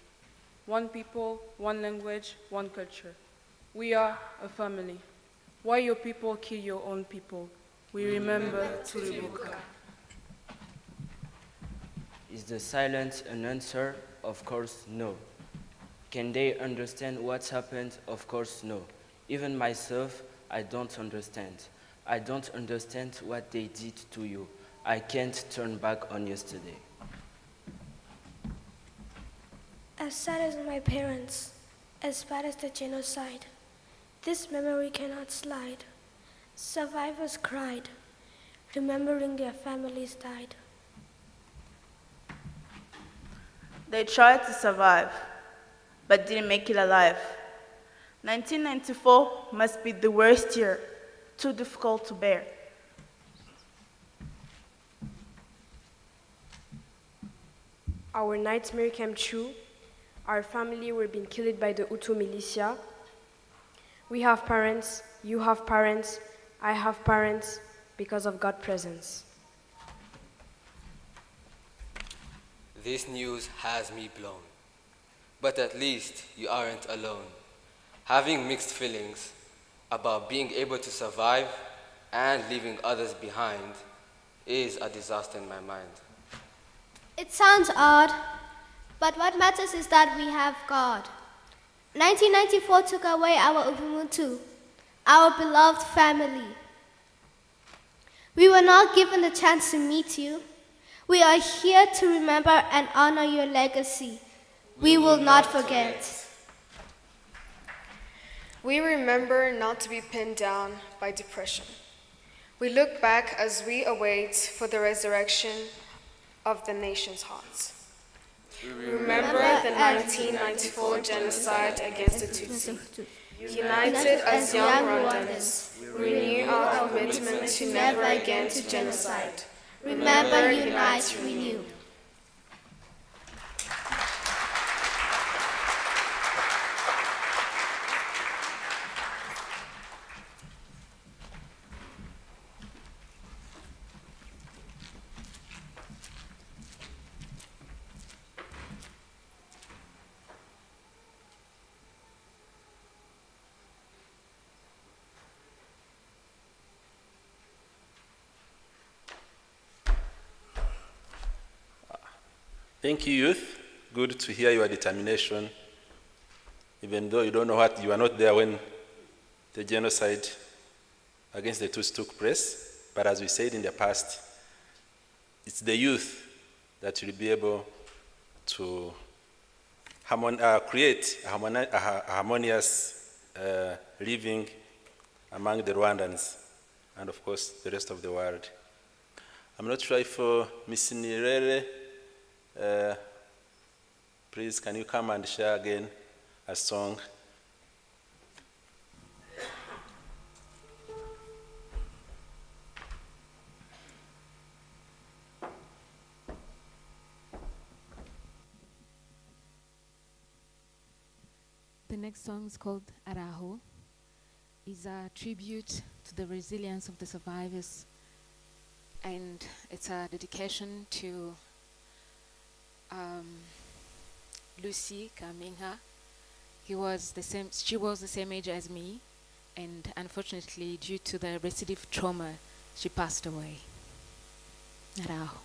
One people, one language, one culture. We are a family. Why your people kill your own people? We remember Kwibuka. Is the silence an answer? Of course, no. Can they understand what's happened? Of course, no. Even myself, I don't understand. I don't understand what they did to you. I can't turn back on yesterday. As sad as my parents, as bad as the genocide, this memory cannot slide. Survivors cried, remembering their families died. They tried to survive, but didn't make it alive. 1994 must be the worst year, too difficult to bear. Our nightmare came true. Our family were being killed by the Hutu militia. We have parents, you have parents, I have parents, because of God's presence. This news has me blown. But at least you aren't alone. Having mixed feelings about being able to survive and leaving others behind is a disaster in my mind. It sounds odd, but what matters is that we have God. 1994 took away our Ubuntu, our beloved family. We were not given the chance to meet you. We are here to remember and honor your legacy. We will not forget. We remember not to be pinned down by depression. We look back as we await for the resurrection of the nation's hearts. We remember the 1994 genocide against the Tutsi. United as young Rwandans, we renew our commitment to never again to genocide. Remember, unite, renew. Thank you, youth. Good to hear your determination, even though you don't know what, you are not there when the genocide against the Tutsi took place. But as we said in the past, it's the youth that will be able to create a harmonious living among the Rwandans and, of course, the rest of the world. I'm not sure if Ms. Nirere, please, can you come and share again a song? The next song is called Araho. It's a tribute to the resilience of the survivors, and it's a dedication to Lucy Kaminga. She was the same age as me, and unfortunately, due to the recidive trauma, she passed away. Araho.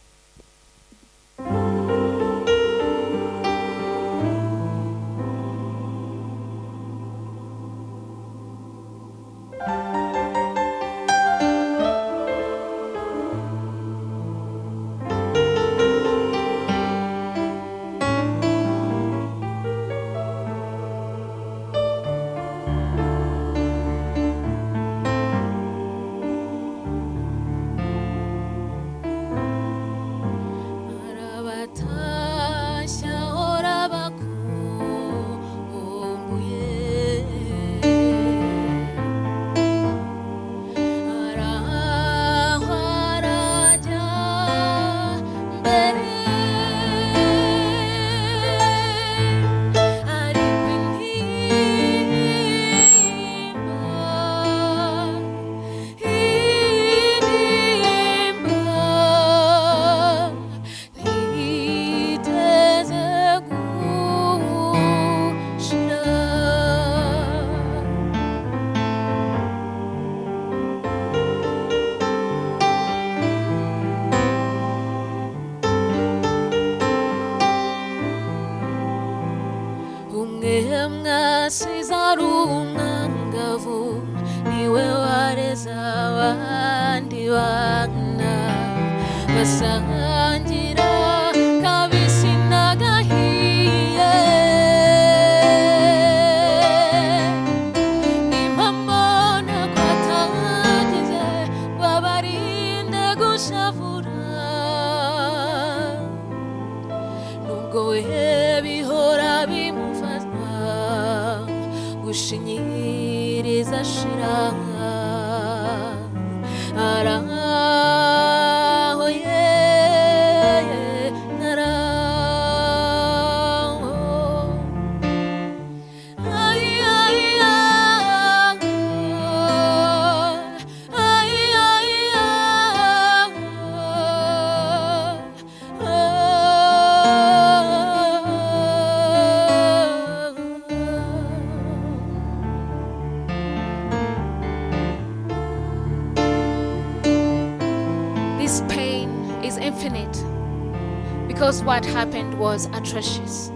What happened was atrocious.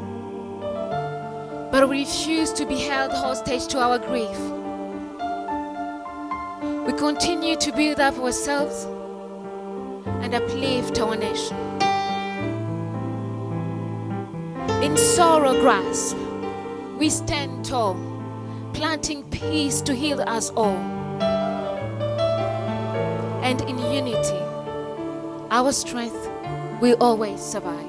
But we refuse to be held hostage to our grief. We continue to build up ourselves and uplift our nation. In sorrow grasp, we stand tall, planting peace to heal us all. And in unity, our strength will always survive.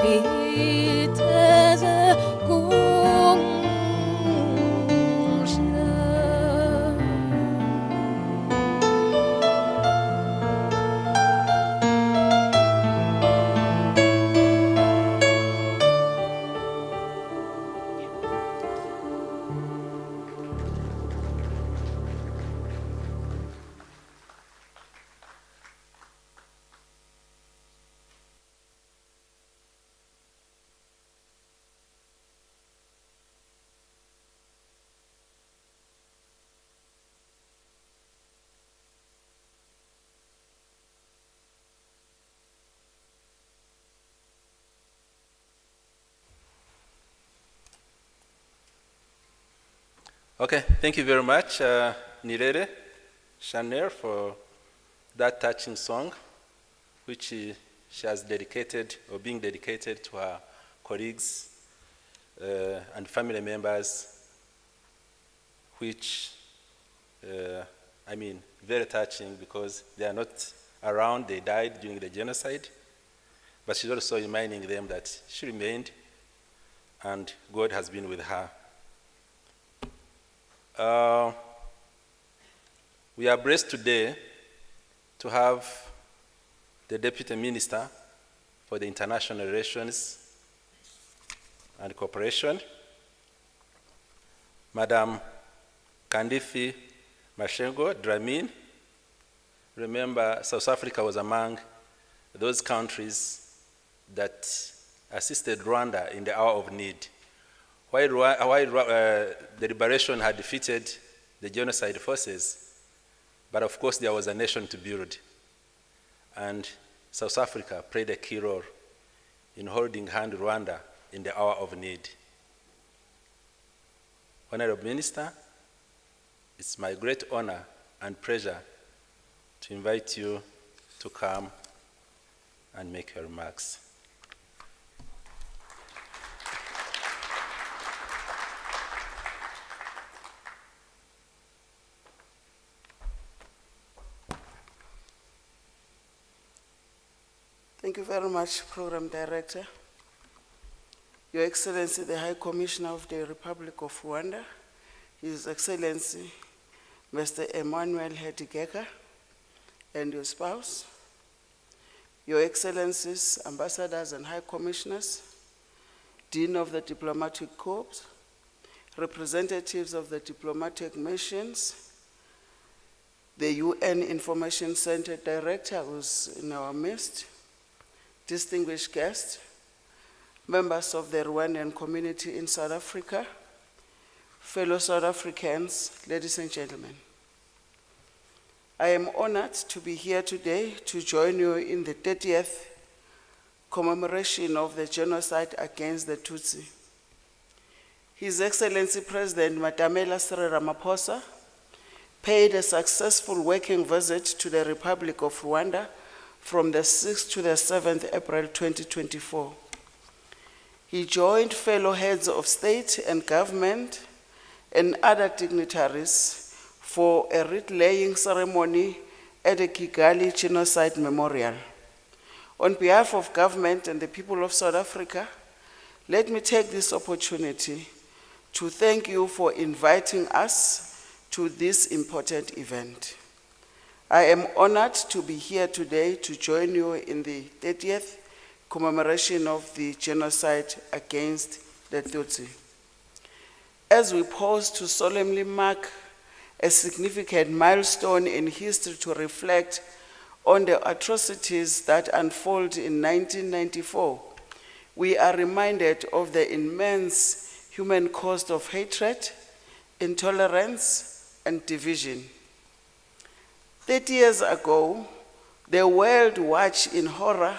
iteze kumusha. Okay, thank you very much, Nirere Chanel, for that touching song, which she has dedicated, or being dedicated to her colleagues and family members, which, I mean, very touching because they are not around, they died during the genocide, but she's also reminding them that she remained and God has been with her. We are blessed today to have the Deputy Minister for the International Relations and Cooperation, Madam Kandithi Mashengo Dlamini. Remember, South Africa was among those countries that assisted Rwanda in the hour of need. While the liberation had defeated the genocide forces, but of course there was a nation to build. And South Africa played a key role in holding hand Rwanda in the hour of need. Honorable Minister, it's my great honor and pleasure to invite you to come and make your remarks. Thank you very much, Program Director. Your Excellency, the High Commissioner of the Republic of Rwanda, His Excellency, Mr. Emmanuel Hategeka, and your spouse, Your Excellencies, Ambassadors and High Commissioners, Dean of the Diplomatic Corps, representatives of the diplomatic missions, the UN Information Center Director who's in our midst, distinguished guests, members of the Rwandan community in South Africa, fellow South Africans, ladies and gentlemen. I am honored to be here today to join you in the 30th Commemoration of the Genocide against the Tutsi. His Excellency President Matamela Cyril Ramaphosa paid a successful working visit to the Republic of Rwanda from the 6th to the 7th April 2024. He joined fellow heads of state and government and other dignitaries for a wreath-laying ceremony at the Kigali Genocide Memorial. On behalf of government and the people of South Africa, let me take this opportunity to thank you for inviting us to this important event. I am honored to be here today to join you in the 30th commemoration of the genocide against the Tutsi. As we pause to solemnly mark a significant milestone in history to reflect on the atrocities that unfolded in 1994, we are reminded of the immense human cost of hatred, intolerance, and division. 30 years ago, the world watched in horror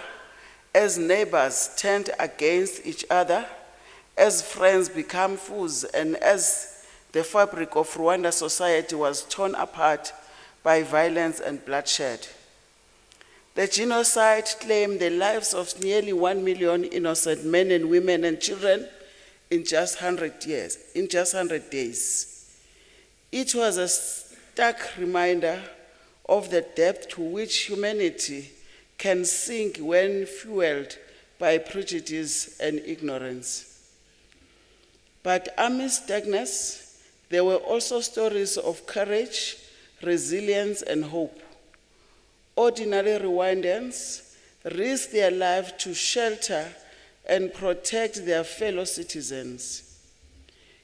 as neighbors turned against each other, as friends became foes, and as the fabric of Rwanda society was torn apart by violence and bloodshed. The genocide claimed the lives of nearly 1 million innocent men and women and children in just 100 days. It was a stark reminder of the depth to which humanity can sink when fueled by prejudice and ignorance. But amidst darkness, there were also stories of courage, resilience, and hope. Ordinary Rwandans risked their life to shelter and protect their fellow citizens.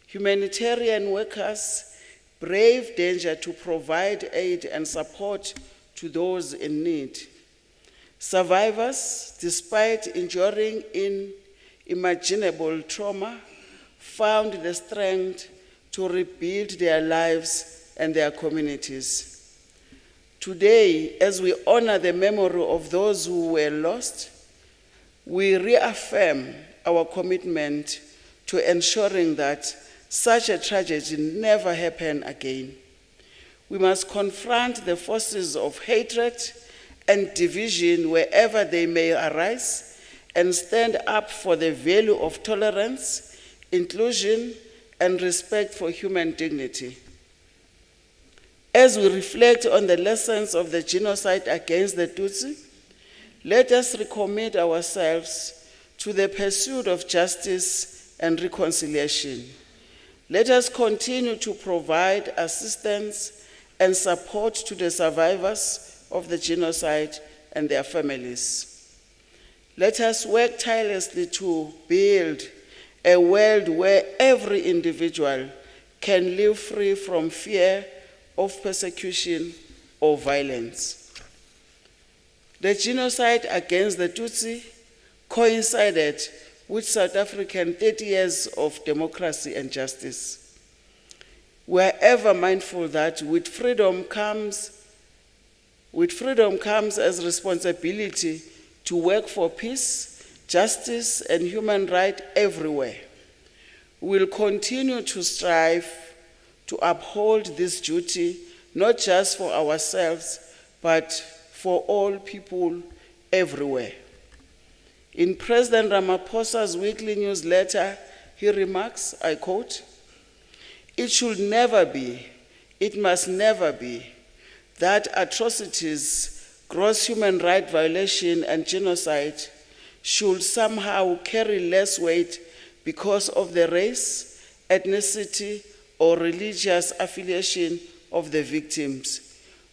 Humanitarian workers braved danger to provide aid and support to those in need. Survivors, despite enduring unimaginable trauma, found the strength to rebuild their lives and their communities. Today, as we honor the memory of those who were lost, we reaffirm our commitment to ensuring that such a tragedy never happen again. We must confront the forces of hatred and division wherever they may arise and stand up for the value of tolerance, inclusion, and respect for human dignity. As we reflect on the lessons of the genocide against the Tutsi, let us recommit ourselves to the pursuit of justice and reconciliation. Let us continue to provide assistance and support to the survivors of the genocide and their families. Let us work tirelessly to build a world where every individual can live free from fear of persecution or violence. The genocide against the Tutsi coincided with South African 30 years of democracy and justice. We are ever mindful that with freedom comes as responsibility to work for peace, justice, and human rights everywhere. We will continue to strive to uphold this duty, not just for ourselves, but for all people everywhere. In President Ramaphosa's weekly newsletter, he remarks, I quote, "It should never be, it must never be, that atrocities, gross human rights violation, and genocide should somehow carry less weight because of the race, ethnicity, or religious affiliation of the victims.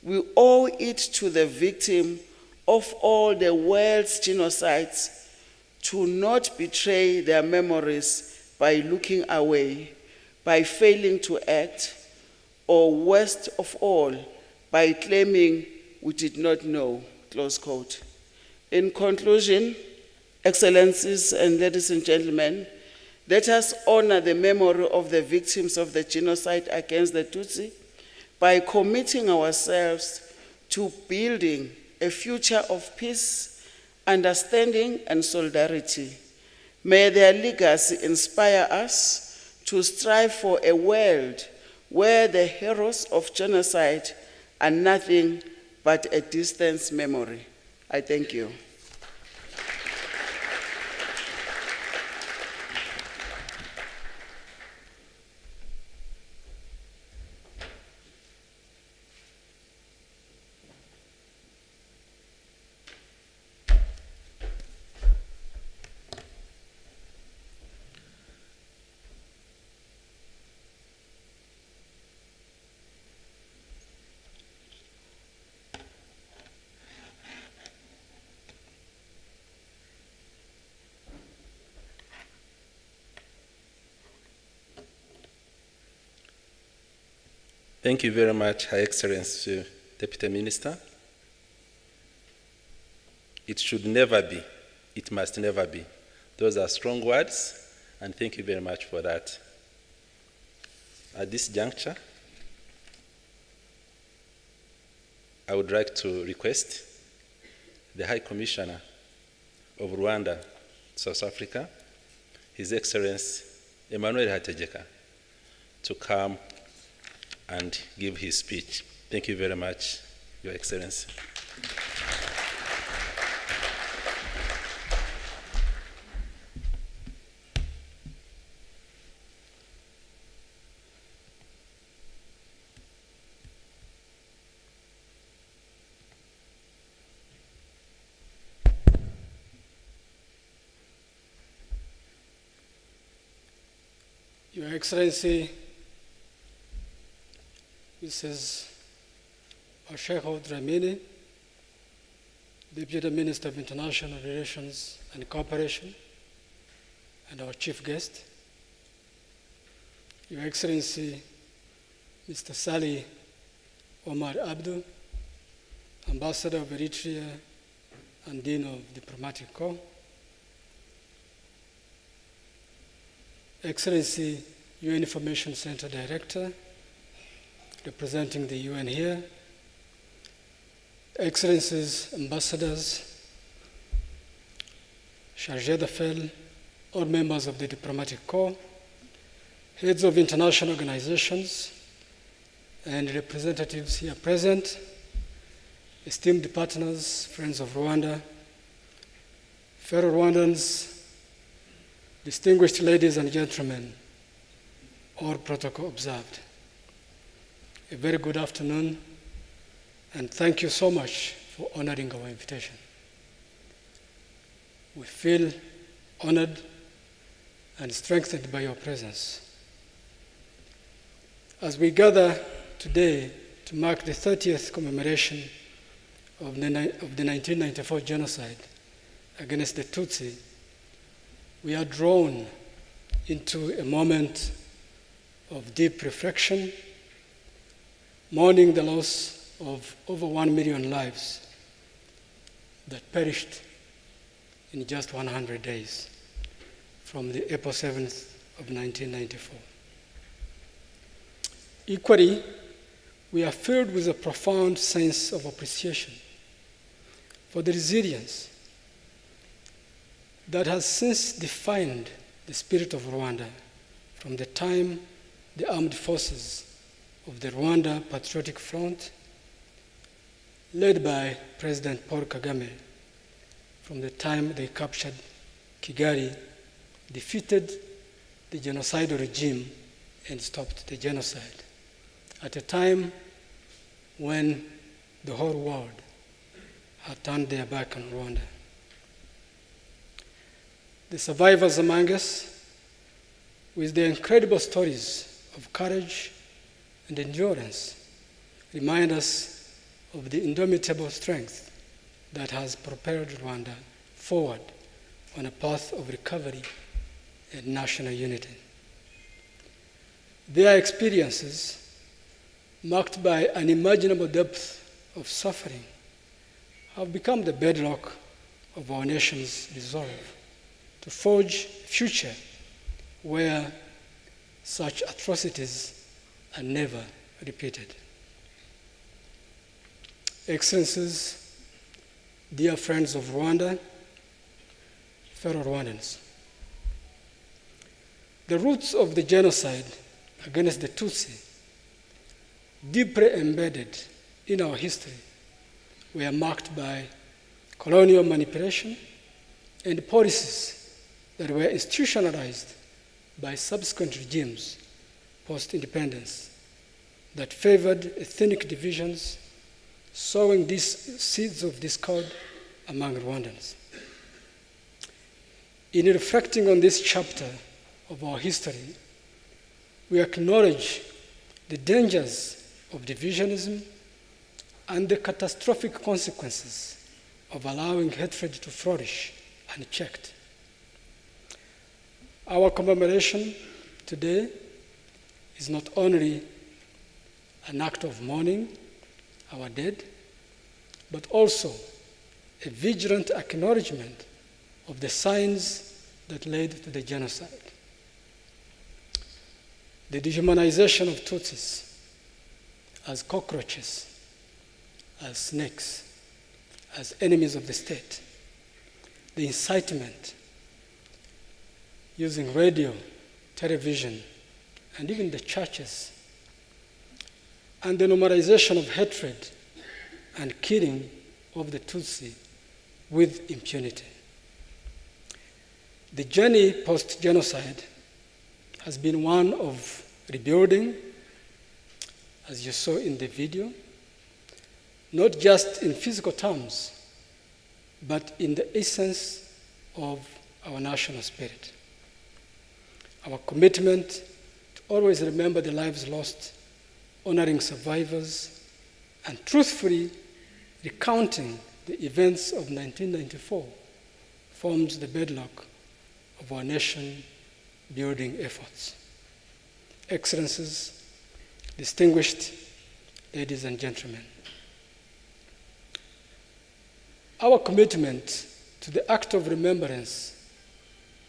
We owe it to the victim of all the world's genocides to not betray their memories by looking away, by failing to act, or worst of all, by claiming we did not know," close quote. In conclusion, Excellencies and ladies and gentlemen, let us honor the memory of the victims of the genocide against the Tutsi by committing ourselves to building a future of peace, understanding, and solidarity. May their legacy inspire us to strive for a world where the heroes of genocide are nothing but a distant memory. I thank you. Thank you very much, High Excellency Deputy Minister. It should never be, it must never be. Those are strong words, and thank you very much for that. At this juncture, I would like to request the High Commissioner of Rwanda, South Africa, His Excellency Emmanuel Hategeka, to come and give his speech. Thank you very much, Your Excellency. Your Excellency, Mrs. H.E Dramini, Deputy Minister of International Relations and Cooperation, and our chief guest, Your Excellency, Mr. Salih Omar Abdu, Ambassador of Eritrea and Dean of Diplomatic Corps, Excellency, UN Information Center Director, representing the UN here, Excellencies, Ambassadors, Chargés d'Affaires, all members of the Diplomatic Corps, heads of international organizations, and representatives here present, esteemed partners, friends of Rwanda, fellow Rwandans, distinguished ladies and gentlemen, all protocol observed. A very good afternoon, and thank you so much for honoring our invitation. We feel honored and strengthened by your presence. As we gather today to mark the 30th commemoration of the 1994 genocide against the Tutsi, we are drawn into a moment of deep reflection, mourning the loss of over 1 million lives that perished in just 100 days from the April 7th of 1994. Equally, we are filled with a profound sense of appreciation for the resilience that has since defined the spirit of Rwanda from the time the armed forces of the Rwanda Patriotic Front, led by President Paul Kagame, from the time they captured Kigali, defeated the genocidal regime, and stopped the genocide, at a time when the whole world had turned their back on Rwanda. The survivors among us, with their incredible stories of courage and endurance, remind us of the indomitable strength that has propelled Rwanda forward on a path of recovery and national unity. Their experiences, marked by unimaginable depth of suffering, have become the bedrock of our nation's resolve to forge a future where such atrocities are never repeated. Excellencies, dear friends of Rwanda, fellow Rwandans, the roots of the genocide against the Tutsi, deeply embedded in our history, were marked by colonial manipulation and policies that were institutionalized by subsequent regimes post-independence that favored ethnic divisions, sowing these seeds of discord among Rwandans. In reflecting on this chapter of our history, we acknowledge the dangers of divisionism and the catastrophic consequences of allowing hatred to flourish unchecked. Our commemoration today is not only an act of mourning our dead, but also a vigilant acknowledgement of the signs that led to the genocide. The dehumanization of Tutsis as cockroaches, as snakes, as enemies of the state, the incitement using radio, television, and even the churches, and the normalization of hatred and killing of the Tutsi with impunity. The journey post-genocide has been one of rebuilding, as you saw in the video, not just in physical terms, but in the essence of our national spirit. Our commitment always remember the lives lost, honoring survivors, and truthfully recounting the events of 1994 forms the bedrock of our nation-building efforts. Excellencies, distinguished ladies and gentlemen, our commitment to the act of remembrance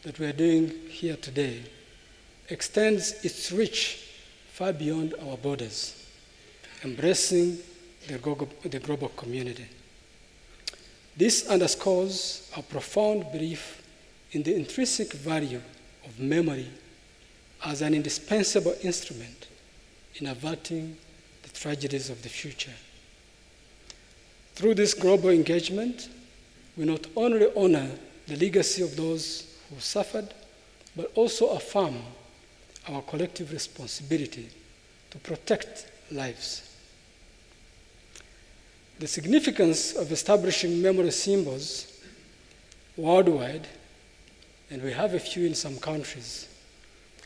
that we are doing here today extends its reach far beyond our borders, embracing the global community. This underscores our profound belief in the intrinsic value of memory as an indispensable instrument in averting the tragedies of the future. Through this global engagement, we not only honor the legacy of those who suffered, but also affirm our collective responsibility to protect lives. The significance of establishing memory symbols worldwide, and we have a few in some countries,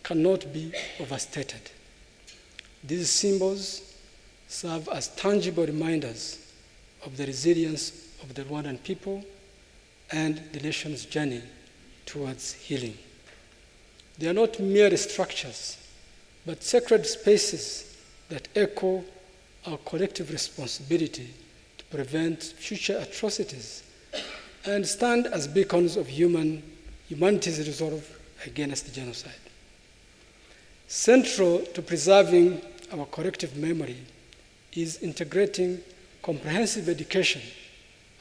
cannot be overstated. These symbols serve as tangible reminders of the resilience of the Rwandan people and the nation's journey towards healing. They are not mere structures, but sacred spaces that echo our collective responsibility to prevent future atrocities and stand as beacons of humanity's resolve against genocide. Central to preserving our collective memory is integrating comprehensive education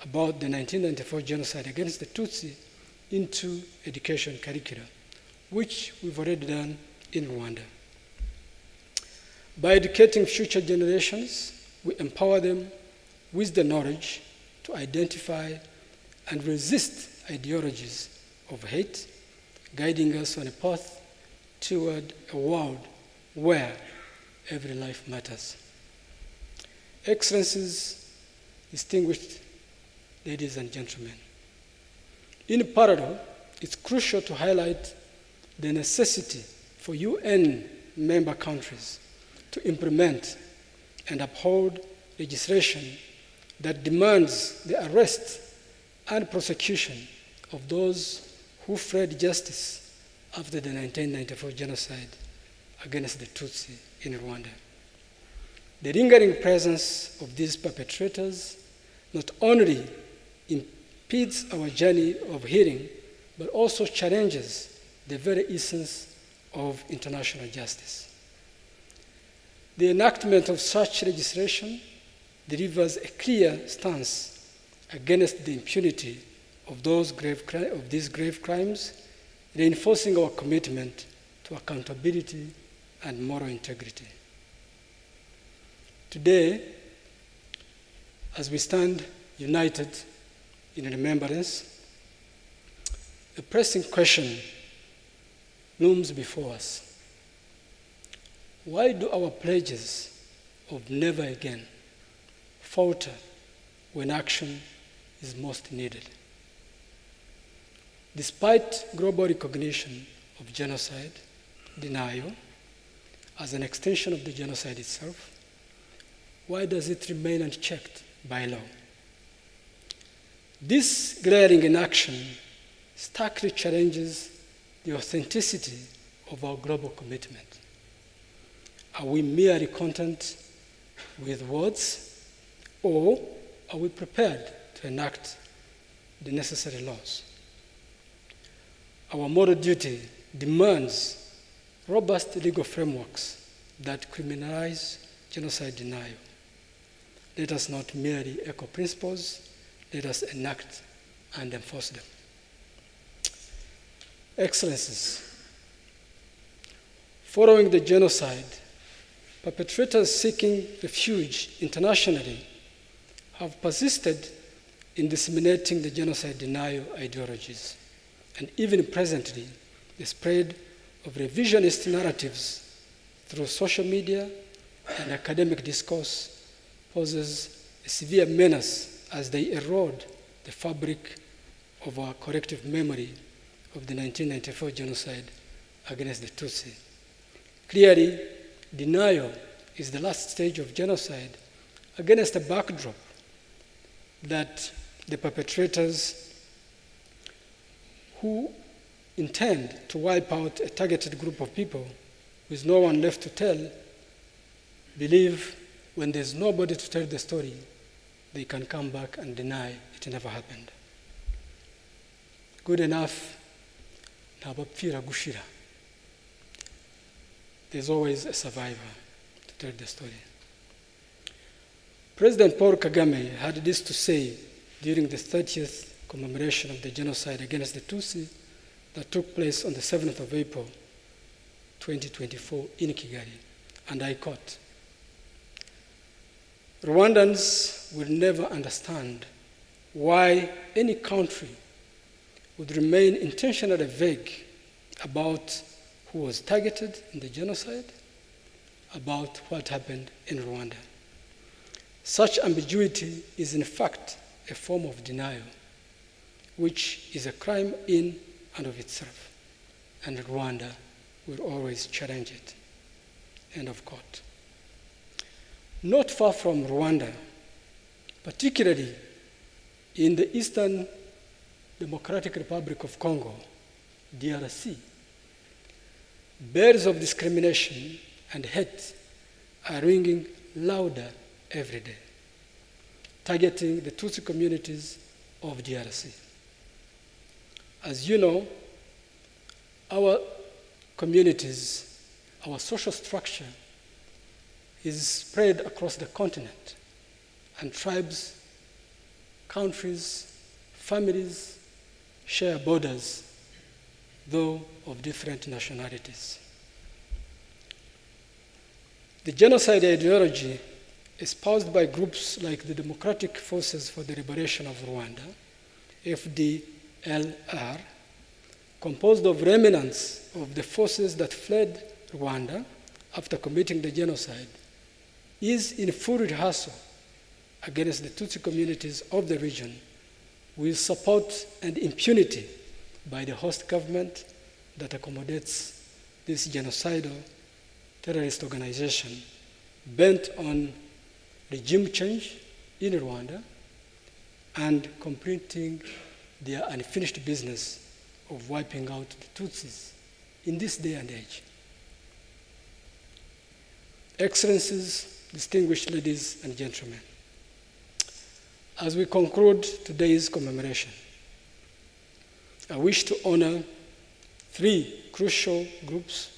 about the 1994 genocide against the Tutsi into education curricula, which we've already done in Rwanda. By educating future generations, we empower them with the knowledge to identify and resist ideologies of hate, guiding us on a path toward a world where every life matters. Excellencies, distinguished ladies and gentlemen, in parallel, it's crucial to highlight the necessity for UN member countries to implement and uphold legislation that demands the arrest and prosecution of those who fled justice after the 1994 genocide against the Tutsi in Rwanda. The lingering presence of these perpetrators not only impedes our journey of healing, but also challenges the very essence of international justice. The enactment of such legislation delivers a clear stance against the impunity of these grave crimes, reinforcing our commitment to accountability and moral integrity. Today, as we stand united in remembrance, a pressing question looms before us. Why do our pledges of never again falter when action is most needed? Despite global recognition of genocide denial as an extension of the genocide itself, why does it remain unchecked by law? This glaring inaction starkly challenges the authenticity of our global commitment. Are we merely content with words, or are we prepared to enact the necessary laws? Our moral duty demands robust legal frameworks that criminalize genocide denial. Let us not merely echo principles, let us enact and enforce them. Excellencies, following the genocide, perpetrators seeking refuge internationally have persisted in disseminating the genocide denial ideologies, and even presently, the spread of revisionist narratives through social media and academic discourse poses a severe menace as they erode the fabric of our collective memory of the 1994 genocide against the Tutsi, Clearly, denial is the last stage of genocide against a backdrop that the perpetrators who intend to wipe out a targeted group of people with no one left to tell believe when there's nobody to tell the story, they can come back and deny it never happened. Good enough, ntabapfira gushira. There's always a survivor to tell the story. President Paul Kagame had this to say during the 30th commemoration of the genocide against the Tutsi that took place on the 7th of April, 2024 in Kigali, and I quote, "Rwandans will never understand why any country would remain intentionally vague about who was targeted in the genocide, about what happened in Rwanda. Such ambiguity is in fact a form of denial, which is a crime in and of itself, and Rwanda will always challenge it." End of quote. Not far from Rwanda, particularly in the Eastern Democratic Republic of Congo, DRC, bells of discrimination and hate are ringing louder every day, targeting the Tutsi communities of DRC. As you know, our communities, our social structure is spread across the continent, and tribes, countries, families share borders, though of different nationalities. The genocide ideology espoused by groups like the Democratic Forces for the Liberation of Rwanda, FDLR, composed of remnants of the forces that fled Rwanda after committing the genocide, is in full rehearsal against the Tutsi communities of the region with support and impunity by the host government that accommodates this genocidal terrorist organization bent on regime change in Rwanda and completing their unfinished business of wiping out the Tutsis in this day and age. Excellencies, distinguished ladies and gentlemen, as we conclude today's commemoration, I wish to honor three crucial groups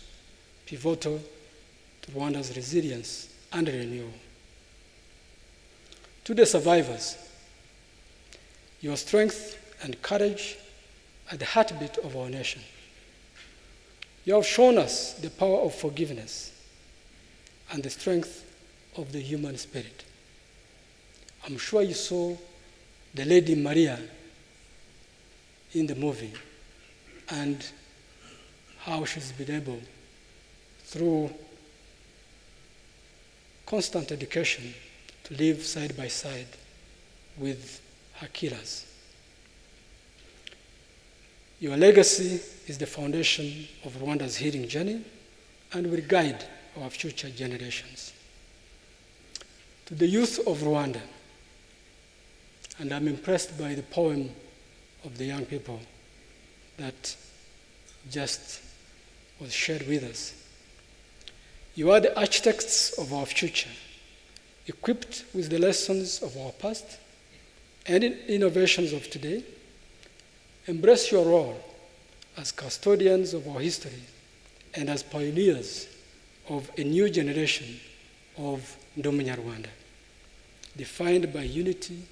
pivotal to Rwanda's resilience and renewal. To the survivors, your strength and courage are the heartbeat of our nation. You have shown us the power of forgiveness and the strength of the human spirit. I'm sure you saw the Lady Maria in the movie and how she's been able, through constant education, to live side by side with her killers. Your legacy is the foundation of Rwanda's healing journey and will guide our future generations. To the youth of Rwanda, and I'm impressed by the poem of the young people that just was shared with us. You are the architects of our future, equipped with the lessons of our past and innovations of today. Embrace your role as custodians of our history and as pioneers of a new generation of Ndomunyarwanda, defined by unity,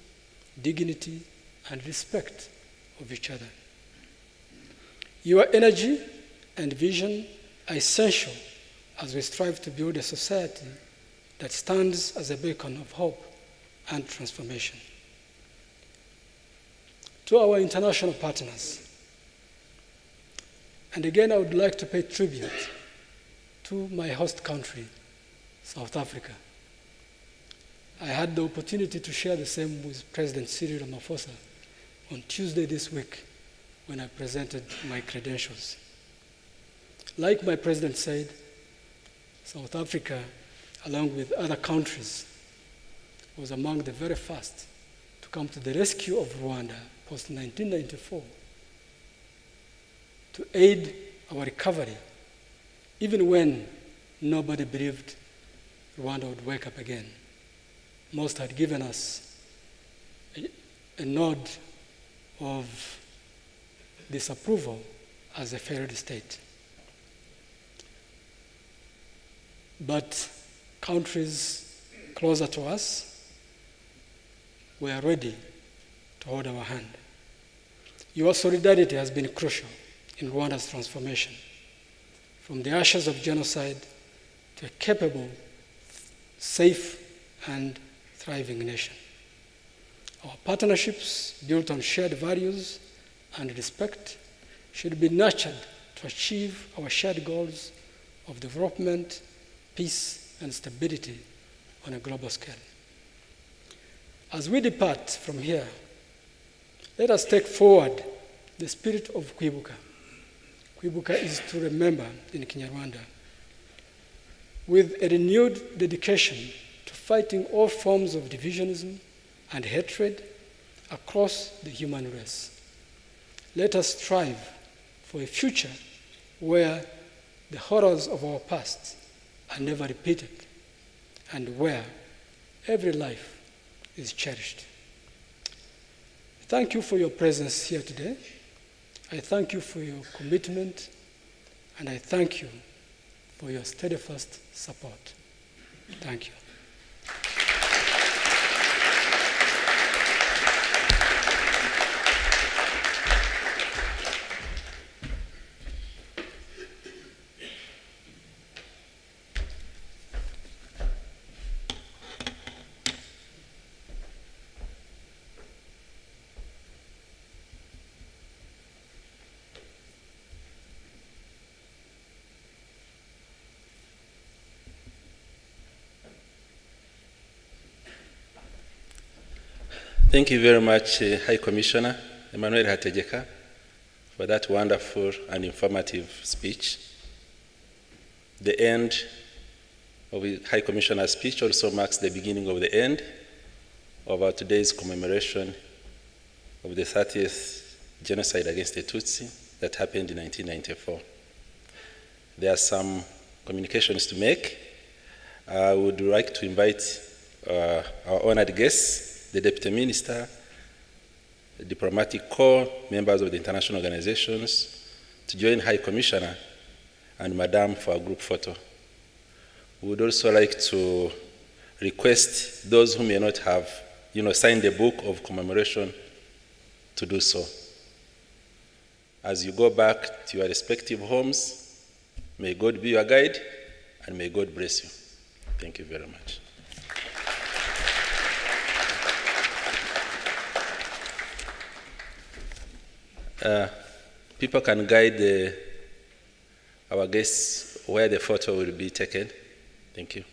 dignity, and respect of each other. Your energy and vision are essential as we strive to build a society that stands as a beacon of hope and transformation. To our international partners, and again I would like to pay tribute to my host country, South Africa. I had the opportunity to share the same with President Cyril Ramaphosa on Tuesday this week when I presented my credentials. Like my president said, South Africa, along with other countries, was among the very first to come to the rescue of Rwanda post-1994 to aid our recovery, even when nobody believed Rwanda would wake up again. Most had given us a nod of disapproval as a failed state. But countries closer to us were ready to hold our hand. Your solidarity has been crucial in Rwanda's transformation, from the ashes of genocide to a capable, safe, and thriving nation. Our partnerships, built on shared values and respect, should be nurtured to achieve our shared goals of development, peace, and stability on a global scale. As we depart from here, let us take forward the spirit of Kwibuka. Kwibuka is to remember in Kinyarwanda, with a renewed dedication to fighting all forms of divisionism and hatred across the human race. Let us strive for a future where the horrors of our past are never repeated and where every life is cherished. Thank you for your presence here today. I thank you for your commitment, and I thank you for your steadfast support. Thank you. Thank you very much, High Commissioner Emmanuel Hategeka, for that wonderful and informative speech. The end of the High Commissioner's speech also marks the beginning of the end of our today's commemoration of the 30th genocide against the Tutsi that happened in 1994. There are some communications to make. I would like to invite our honored guests, the Deputy Minister, the Diplomatic Corps, members of the international organizations, to join High Commissioner and Madam for a group photo. We would also like to request those who may not have, signed the book of commemoration to do so. As you go back to your respective homes, may God be your guide and may God bless you. Thank you very much. People can guide our guests where the photo will be taken. Thank you.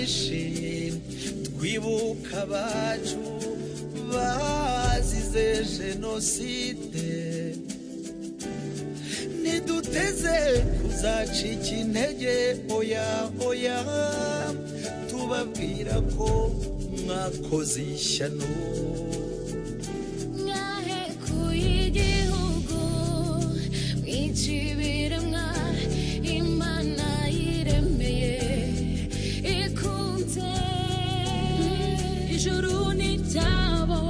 nyinshi twibuka abacu bazize jenoside niduteze kuzacika intege oya oya tubabwira ko mwakoze ishyano mwahekuye igihugu mwicibiremwa imana yiremeye ikunze ijuru n'ibyabo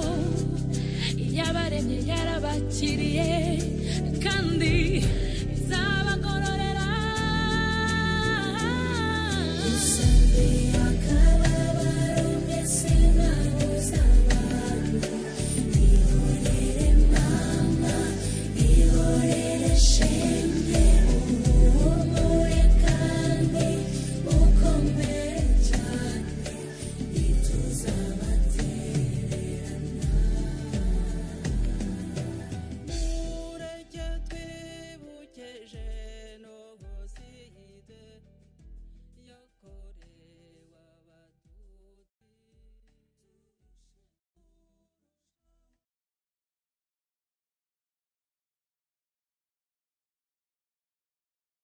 yabaremye yarabakiriye kandi